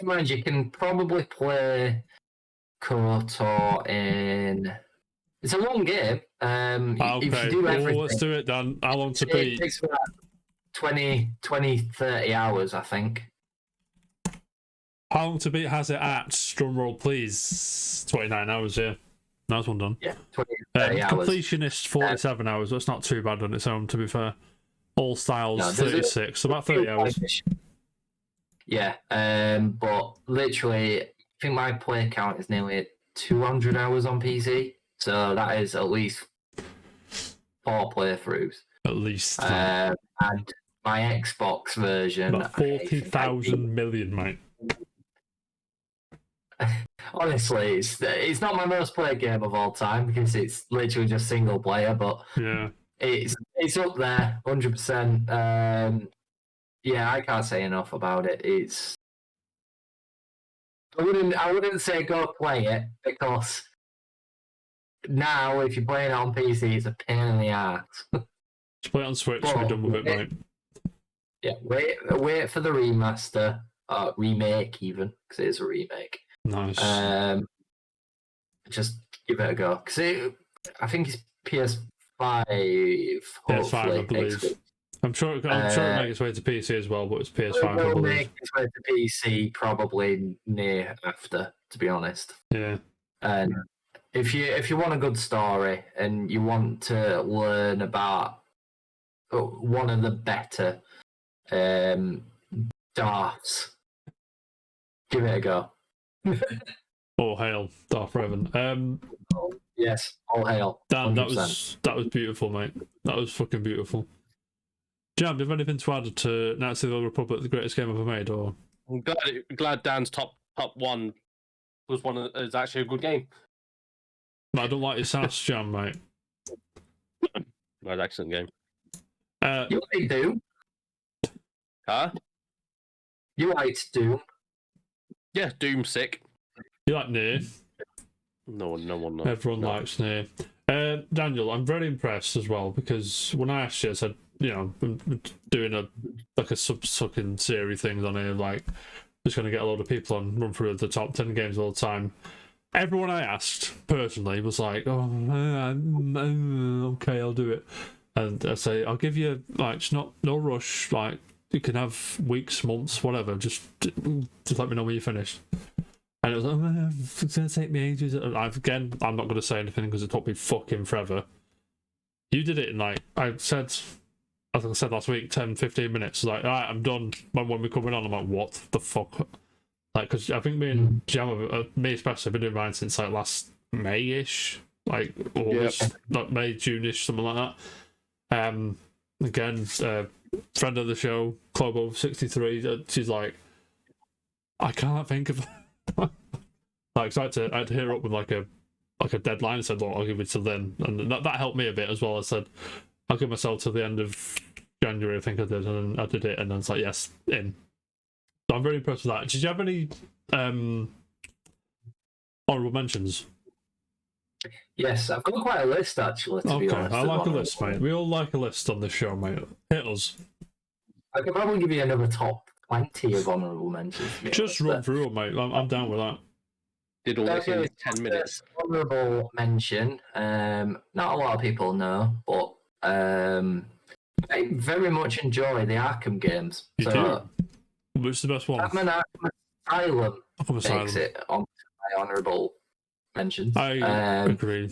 mind you can probably play KOTOR in. It's a long game. If you Okay, do well, everything, let's do it, Dan. How long to it beat? takes about 20, 30 hours, I think. How long to beat has it at? Drum roll, please. 29 hours, yeah. Nice one done. Yeah, 20, 30 hours. Completionist 47 hours. That's not too bad on its own, to be fair. All styles No, there's a- 36, so about 30 hours. Yeah, but literally, I think my play count is nearly 200 hours on PC. So that is at least 4 playthroughs. At least. And my Xbox version, about 40,000 million, mate. honestly, it's not my most played game of all time because it's literally just single player, but Yeah. it's up there, 100%. Yeah, I can't say enough about it. I wouldn't say go play it because now if you're playing it on PC, it's a pain in the ass. Just play it on Switch, we're done with it, mate. Yeah, wait for the remaster, remake even because it is a remake. Nice. Just give it a go because I think it's PS5. PS5, I hopefully, believe. exclusive. I'm sure it'll make its way to PC as well, but it's PS5, I It will believe. make its way to PC probably near after, to be honest. Yeah. And if you want a good story and you want to learn about one of the better Darths, give it a go. Oh, hail, Darth Revan. Yes, all hail. Dan, 100%. that was beautiful, mate. That was fucking beautiful. Jam, do you have anything to add to Knights of the Old Republic, the greatest game ever made? Or I'm glad Dan's top one is actually a good game. I don't like your sass, Jam, mate. Well, excellent game. You like Doom? Huh? You liked Doom? Yeah, Doom sick. You like Nier? No one. Everyone likes Nier. Daniel, I'm very impressed as well because when I asked you, I said, you know, I'm doing a sub-sucking series things on here, like just going to get a lot of people on, run through the top 10 games all the time. Everyone I asked personally was like, "Oh, okay, I'll do it." And I say, "I'll give you like, it's no rush. Like, you can have weeks, months, whatever. Just let me know when you finish." And it was like, "It's gonna take me ages." I'm not gonna say anything because it took me fucking forever. You did it in like as I said last week, 10-15 minutes. Like, all right, I'm done. When we're coming on, I'm like, what the fuck? Like, because I think me and Jam, me especially, have been doing mine since like last May-ish, like August, like May, June-ish, something like that. Again, friend of the show, Clobo63, she's like, I can't think of like, so I had to hear up with like a deadline. I said, look, I'll give it till then, and that helped me a bit as well. I said, I'll give myself till the end of January, I think I did, and then I did it, and then it's like, yes, in. So I'm very impressed with that. Did you have any Honourable mentions. Yes, I've got quite a list actually. To be Okay, honest, I of like a honourable. list, mate. We all like a list on this show, mate. Hit us. I could probably give you another top 20 of honourable mentions. To be Just honest, run but- through them, mate. I'm down with that. Did all this in Okay, 10 minutes. Honourable mention. Not a lot of people know, but I very much enjoy the Arkham games. You So do. Which is the best one? Batman Arkham Asylum Arkham makes Asylum. it on my honourable mentions. I agree.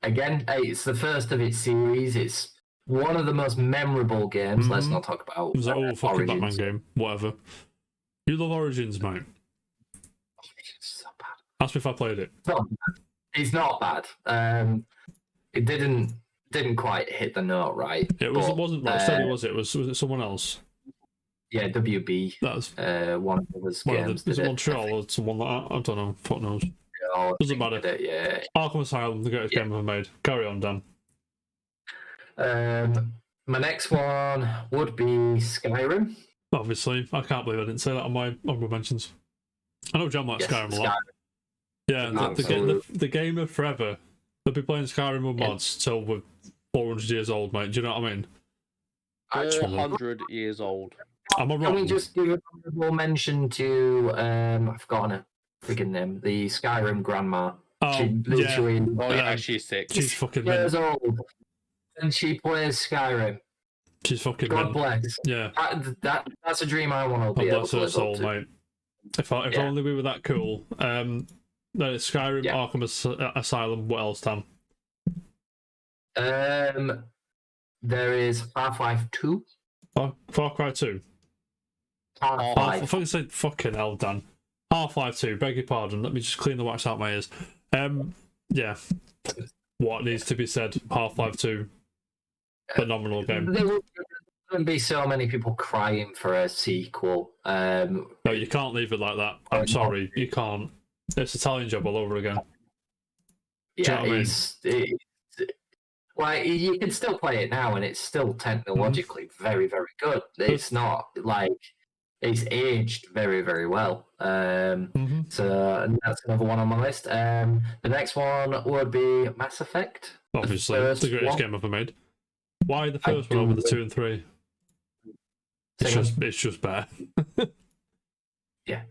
Again, it's the first of its series. It's one of the most memorable games. Let's Mhm. not talk about It was like, oh, fucking Origins. Batman game. Whatever. You love Origins, mate. It's so bad. Ask me if I played it. It's not bad. It didn't quite hit the note right. It was. but, It wasn't Rocksteady, was it? Was it someone else? Yeah, WB. That's One of those one games. of the. Is did it it. Montreal or someone like that? I don't know. Fuck knows. Oh, Doesn't I think matter. it did, yeah. Arkham Asylum, the greatest game ever made. Carry on, Dan. My next one would be Skyrim. Obviously, I can't believe I didn't say that on my honorable mentions. I know John likes Yes, Skyrim a lot. Yeah, the game of forever. They'll be playing Skyrim with mods till we're 400 years old, mate. Do you know what I mean? Actually, 400 years old. Am I can wrong? we just give a honorable mention to I've forgotten her freaking name, the Skyrim grandma. Oh, She yeah. literally Oh, yeah, she's sick. She's fucking mint. years old, and she plays Skyrim. She's fucking God mint. bless. Yeah. That's a dream I want to God be able bless to her live soul, up to. mate. If Yeah. only we were that cool. Then it's Skyrim, Yeah. Arkham Asylum. What else, Tam? There is Half-Life 2. Far Cry 2. I Half-Life. thought you said fucking hell, Dan. Half-Life 2. Beg your pardon. Let me just clean the wax out my ears. Yeah. What needs to be said? Half-Life 2. Phenomenal game. There wouldn't be so many people crying for a sequel. No, you can't leave it like that. I'm sorry, you can't. It's Italian Job all over again. you know Yeah, what I mean? like you can still play it now, and it's still technologically very, very good. It's not like it's aged very, very well. So that's another one on my list. The next one would be Mass Effect. Obviously, first the greatest one. game ever made. Why the I first one over the do- 2 and 3? It's just better. Yeah.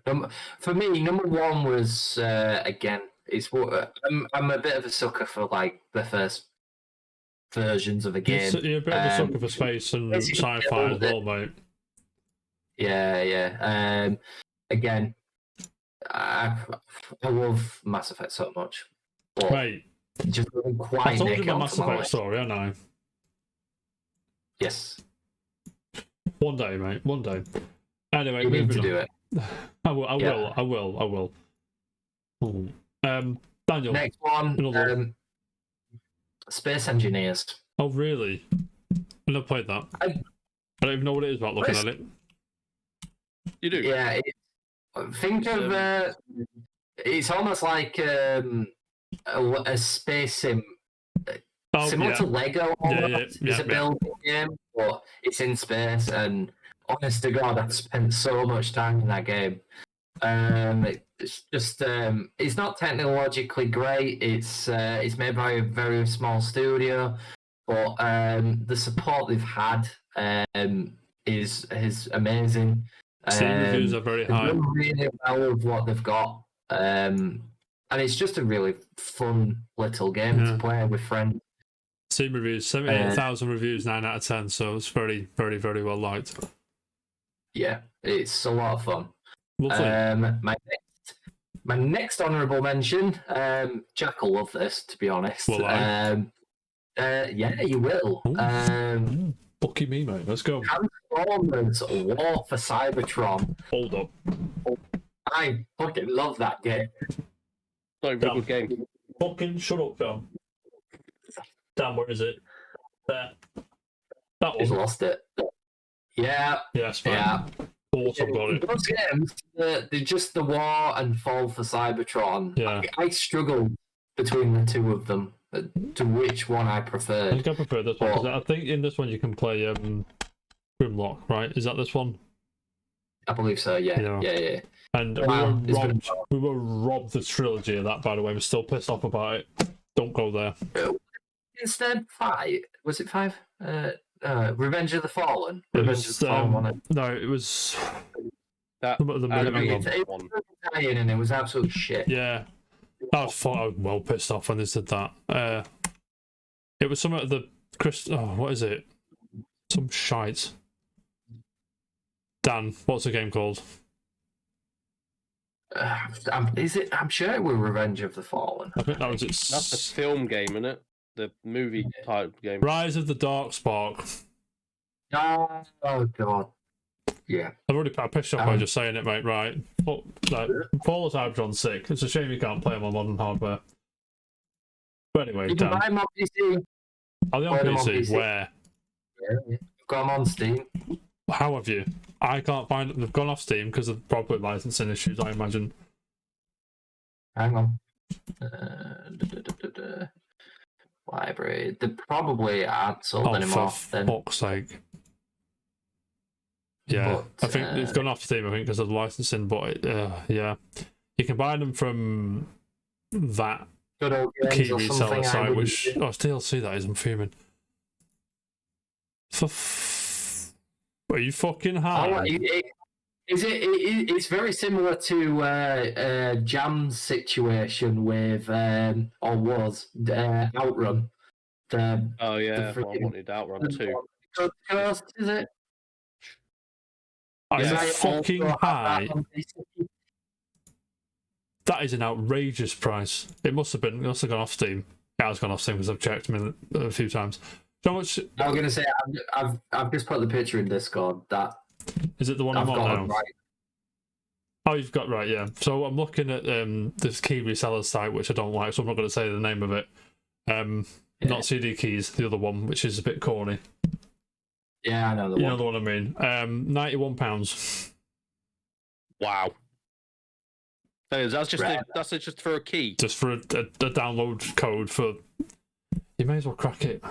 For me, number one was again. It's what I'm a bit of a sucker for, like the first versions of a game. You're a bit of a sucker for space and it's- sci-fi as well, mate. Yeah. Again, I love Mass Effect so much, but Mate, it just doesn't I quite told make you it my onto Mass my Effect list. story, haven't I? Yes, One day, mate. One day. Anyway, you need to moving do on. it. I will. Yeah. I will. Ooh. Daniel. Next one, Another one. Space Engineers. Oh, really? I've never played that. I- I don't even know what it is about looking at it. You do? Yeah, think of it's almost like a space sim. Oh, Similar yeah. to Lego, almost. Yeah, It's a yeah. building game, but it's in space. And honest to God, I've spent so much time in that game. It's just it's not technologically great. It's made by a very small studio, but the support they've had is amazing. Steam reviews are very They've high. done really well with what they've got. And it's just a really fun little game Yeah. to play with friends. Steam reviews, 78,000 reviews, 9 out of 10. So it's very, very, very well liked. Yeah, it's a lot of fun. Lovely. My next honourable mention, Jack will love this, to be honest. Will I? Yeah, you will. Ooh. Lucky me, mate. Let's go. Transformers War for Cybertron. Hold up. I fucking love that game. Not even a good game. Fucking shut up, Phil. Dan, where is it? There. That He's one. lost it. Yeah, Yes, fine. yeah. Thought I've got it. Those games, they're just the War and Fall for Cybertron. Yeah. I struggled between the two of them, to which one I I preferred. think I prefer this one because I think in this one you can play Grimlock, right? Is that this one? I believe so, yeah. Yeah. Yeah. And Wow, it's been- we were robbed the trilogy of that, by the way. I'm still pissed off about it. Don't go there. Instead, 5. Was it 5? Revenge of the Fallen. Revenge of the Fallen. One. No, it was That some of the and movie. a Hang on. It one. was Italian and it was absolute shit. Yeah, I was well pissed off when they said that. It was some of the what is it? Some shite. Dan, what's the game called? I'm sure it was Revenge of the Fallen. I think that was That's the its film game, isn't it? The movie type game. Rise of the Dark Spark. Oh god. Yeah. I've already pissed off by just saying it, mate. Right. Fallout Hybrid's sick. It's a shame you can't play them on modern hardware. But anyway, You can Dan. buy them on PC. Are they on Play them on PC? PC. Where? Yeah. I've got them on Steam. How have you? I can't find them. They've gone off Steam because of probably licensing issues, I imagine. Hang on. Library. They probably aren't sold Oh, anymore. for Then. fuck's sake. Yeah, But, I think it's gone off Steam, I think, because of the licensing, but yeah. You can buy them from that Good old games key or reseller something, I site, wouldn't which do. DLC that is, I'm fuming. Are you fucking high? It's very similar to Jam's situation with, or was, Outrun. Oh yeah, the well, I wanted Outrun too. Ghost, is it? Are you Yeah. I fucking also have high? that on PC. That is an outrageous price. It must have gone off Steam. It has gone off Steam because I've checked them a few times. How much I was gonna say I've just put the picture in Discord that is it? The one I've I'm got on it now. right. Oh, you've got right, yeah. So I'm looking at this key reseller site, which I don't like, so I'm not going to say the name of it. Not CD Keys, the other one, which is a bit corny. Yeah, I know the You one. know the one I mean. £91. Wow. That's just Right. that's just for a key. Just for a download code for. You may as well crack it.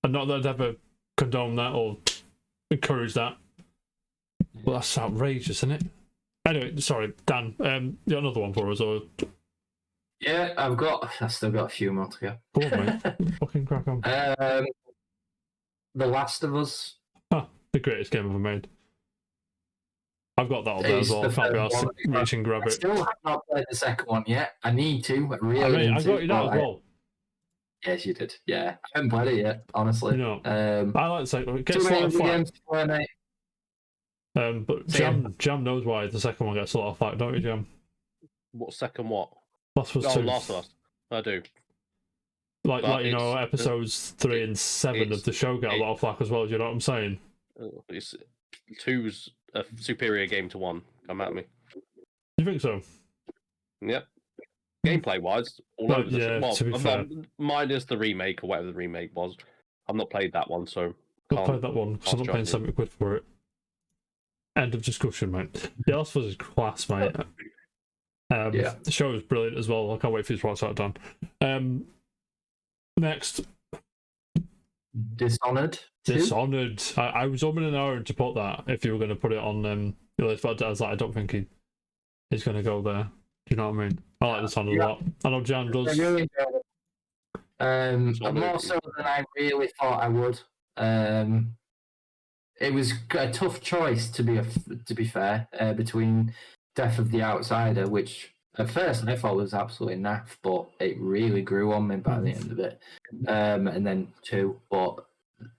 And not that I'd ever condone that or encourage that. But that's outrageous, isn't it? Anyway, sorry, Dan. You got another one for us, or Yeah, I've still got a few more to go. go on, mate. Fucking crack on. The Last of Us. The greatest game ever made. I've got that on there as It's well. I the can't be first asked to one. reach and grab I it. still have not played the second one yet. I need to. I I really mean, need I to. got you that but as well. Yes, you did. Yeah, I haven't played it yet, honestly. You know, Um, I like to say it gets too a many lot of other flack. games to play, mate. But Same. Jam knows why the second one gets a lot of flack, don't you, Jam? What second what? Last was Oh, 2. Last of Us. I do. Like But you know, it's- episodes 3 and 7 it's- of the show get a lot of flack as well. Do you know what I'm saying? It's 2's a superior game to 1. Come at me. You think so? Yep. Gameplay wise, all Well, over the yeah, well, to be fair. minus the remake or whatever the remake was. I've not played that one, so I've Can't- played that one because I'm not can't paying judge you. £7 for it. End of discussion, mate. The Last of Us is class, mate. Yeah. The show is brilliant as well. I can't wait for you to watch that, Dan. Next, Dishonored. 2? Dishonored. I was umming and ahhing to put that if you were going to put it on your list, but I was like, I don't think he's going to go there. Do you know what I mean? I like Dishonored a lot. I know Jan I does. really enjoyed it. More so than I really thought I would. It was a tough choice to be fair between Death of the Outsider, which at first I thought was absolutely naff, but it really grew on me by the end of it. And then 2, but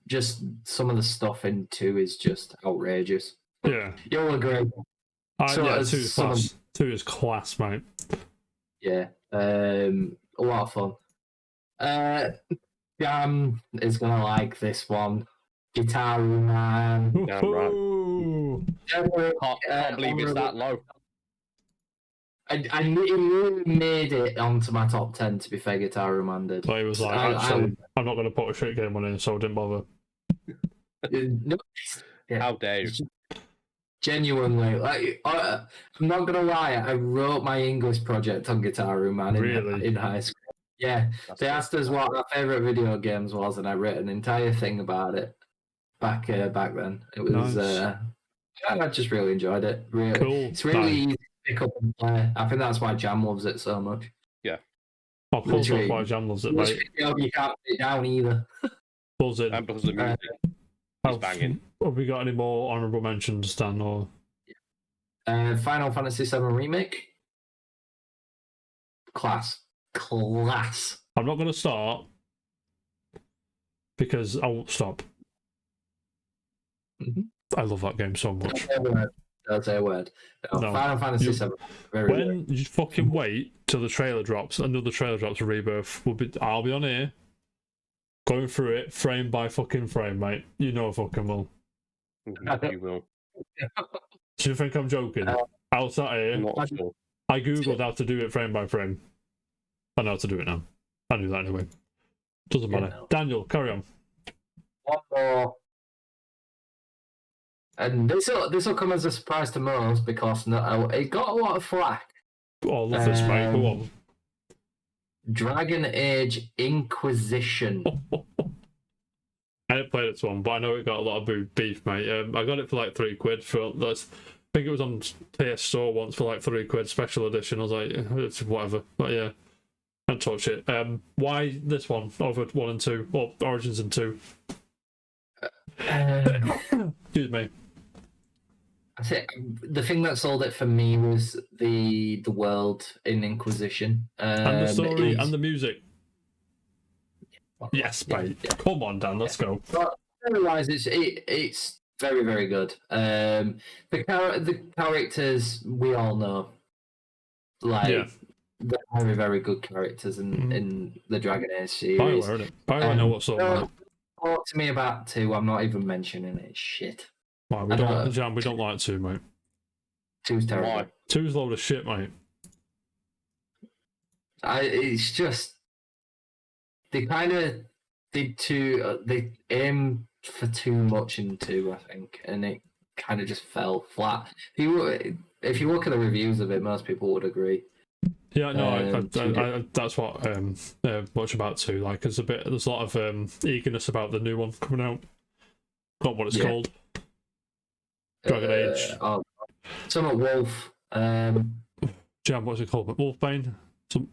just some of the stuff in 2 is just outrageous. Yeah. You'll agree. So Yeah, as 2 is some of- class. 2 is class, mate. Yeah, a lot of fun. Jam is gonna like this one. Gitaru Man. Yeah, right. Ooh. can't believe it's that low. I really made it onto my top 10. To be fair, Gitaru Man did. So he was like, actually, I'm not going to put a shit game on it, so I didn't bother. No, yeah. How dare you? Genuinely, like I'm not gonna lie, I wrote my English project on Gitaru Man Really? in high school. Yeah, That's they asked us what our favorite video games was, and I wrote an entire thing about it back then. It was Nice. I just really enjoyed it. Really, Cool. it's really Nice. easy to pick up and play. I think that's why Jam loves it so much. Of course, Literally, that's why Jam loves it, Once mate. you pick it up, you can't put it down either. Buzzing. And because of the music, it's banging. Have we got any more honourable mentions, Dan? Or Final Fantasy VII Remake. Class. I'm not going to start because I won't stop. Mhm. I love that game so much. Don't say a word. No. Final Fantasy VII. Very good. When you fucking wait till the trailer drops, another trailer drops for Rebirth, I'll be on here going through it frame by fucking frame, mate. You know I fucking will. You will. Do you think I'm joking? Outside here, Not at all. I googled how to do it frame by frame. I know how to do it now. I knew that anyway. Doesn't matter. no. Daniel, carry on. One more. And this will come as a surprise to most because it got a lot of flack. Oh, I love this, mate. Go on. Dragon Age Inquisition. I didn't play this one, but I know it got a lot of beef, mate. I got it for like £3 for that's. I think it was on PS Store once for like £3 special edition. I was like, it's whatever. But yeah, can't touch it. Why this one over 1 and 2 or Origins and 2? Excuse me. I think the thing that sold it for me was the world in Inquisition And the story it's- and the music. Yes, yeah, mate. yeah. Come on, Dan. Let's go. But otherwise, it's very, very good. The characters we all know, like Yeah. they're very, very good characters in the Dragon Age series. BioWare, innit? BioWare know what's up, mate. Don't talk to me about 2. I'm not even mentioning it. Shit. Right, we don't, Jam, we don't like 2, mate. 2's terrible. Why? 2's a load of shit, mate. It's just they kind of did they aim for too much in 2, I think, and it kind of just fell flat. If you look at the reviews of it, most people would agree. Yeah, no, I that's what much about 2. Like, there's a lot of eagerness about the new one coming out. Not what it's Yeah. called. Dragon Age. Some Wolf. Jam, what's it called? Wolfbane?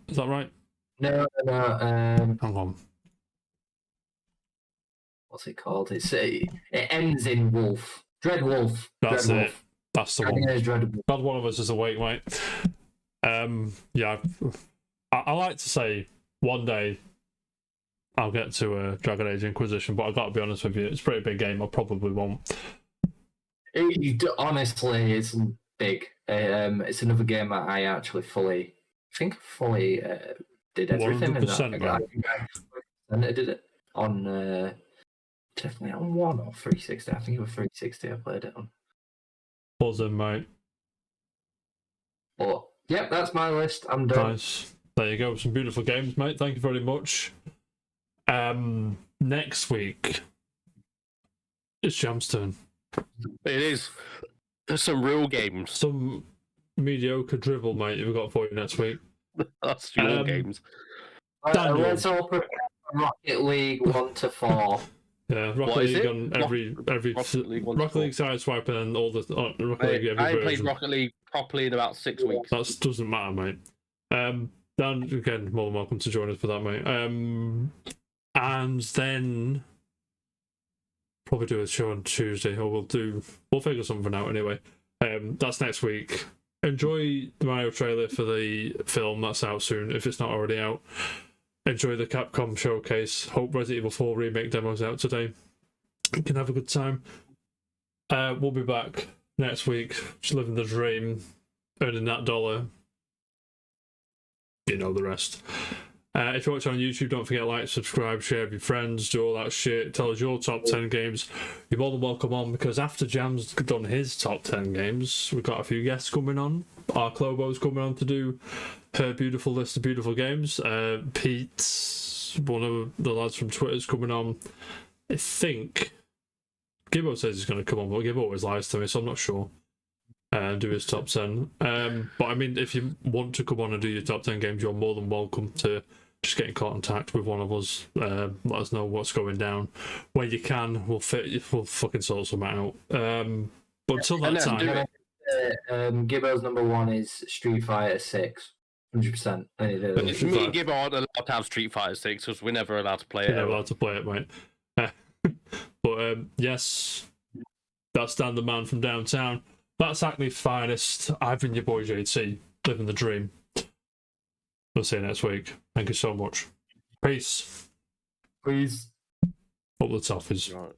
Is that right? No. Hang on. What's it called? It ends in Wolf. Dreadwolf. That's Dreadwolf. it. That's the Dragon one. Age Dreadwolf. God, one of us is awake, mate. Yeah, I like to say one day I'll get to Dragon Age Inquisition, but I've got to be honest with you, it's a pretty big game. I probably won't. Honestly, it's big. It's another game that I actually fully did everything in 100%, that. And I did it on definitely on 1 or 360. I think it was 360 I played it on. Buzzing, mate. But yep, that's my list. I'm done. Nice. There you go. Some beautiful games, mate. Thank you very much. Next week, it's Jam's turn. It is. There's some real games. Some mediocre dribble, mate, we've got for you next week. That's your Um, games. Daniel. Let's all prepare for Rocket League 1 to 4. Yeah, Rocket What is League it? on every Rocket League 1 to Rocket 4. League Sideswipe and all the Rocket League every I haven't played version. Rocket League properly in about 6 weeks. That doesn't matter, mate. Dan, again, more than welcome to join us for that, mate. And then probably do a show on Tuesday, or we'll figure something out anyway. That's next week. Enjoy the Mario trailer for the film that's out soon, if it's not already out. Enjoy the Capcom showcase. Hope Resident Evil 4 remake demo's out today. You can have a good time. We'll be back next week, just living the dream, earning that dollar. You know the rest. If you're watching on YouTube, don't forget to like, subscribe, share with your friends, do all that shit. Tell us your top 10 games. You're more than welcome on, because after Jam's done his top 10 games, we've got a few guests coming on. Our Clobo's coming on to do her beautiful list of beautiful games. Pete, one of the lads from Twitter's coming on. I think Gibbo says he's going to come on, but Gibbo always lies to me, so I'm not sure. Do his top 10. But I mean, if you want to come on and do your top 10 games, you're more than welcome to just get in contact with one of us. Let us know what's going down. When you can, we'll fucking sort something out. But until that And then time, it. Gibbo's number 1 is Street Fighter 6. 100%. Any day of the But week. it's me and Gibbo aren't allowed to have Street Fighter 6 because we're never allowed to play You're it. never ever. allowed to play it, mate. But yes, that's Dan the man from downtown. That's Hackney's finest. I've been your boy JT, living the dream. We'll see you next week. Thank you so much. Peace. Please. Up the top is Right.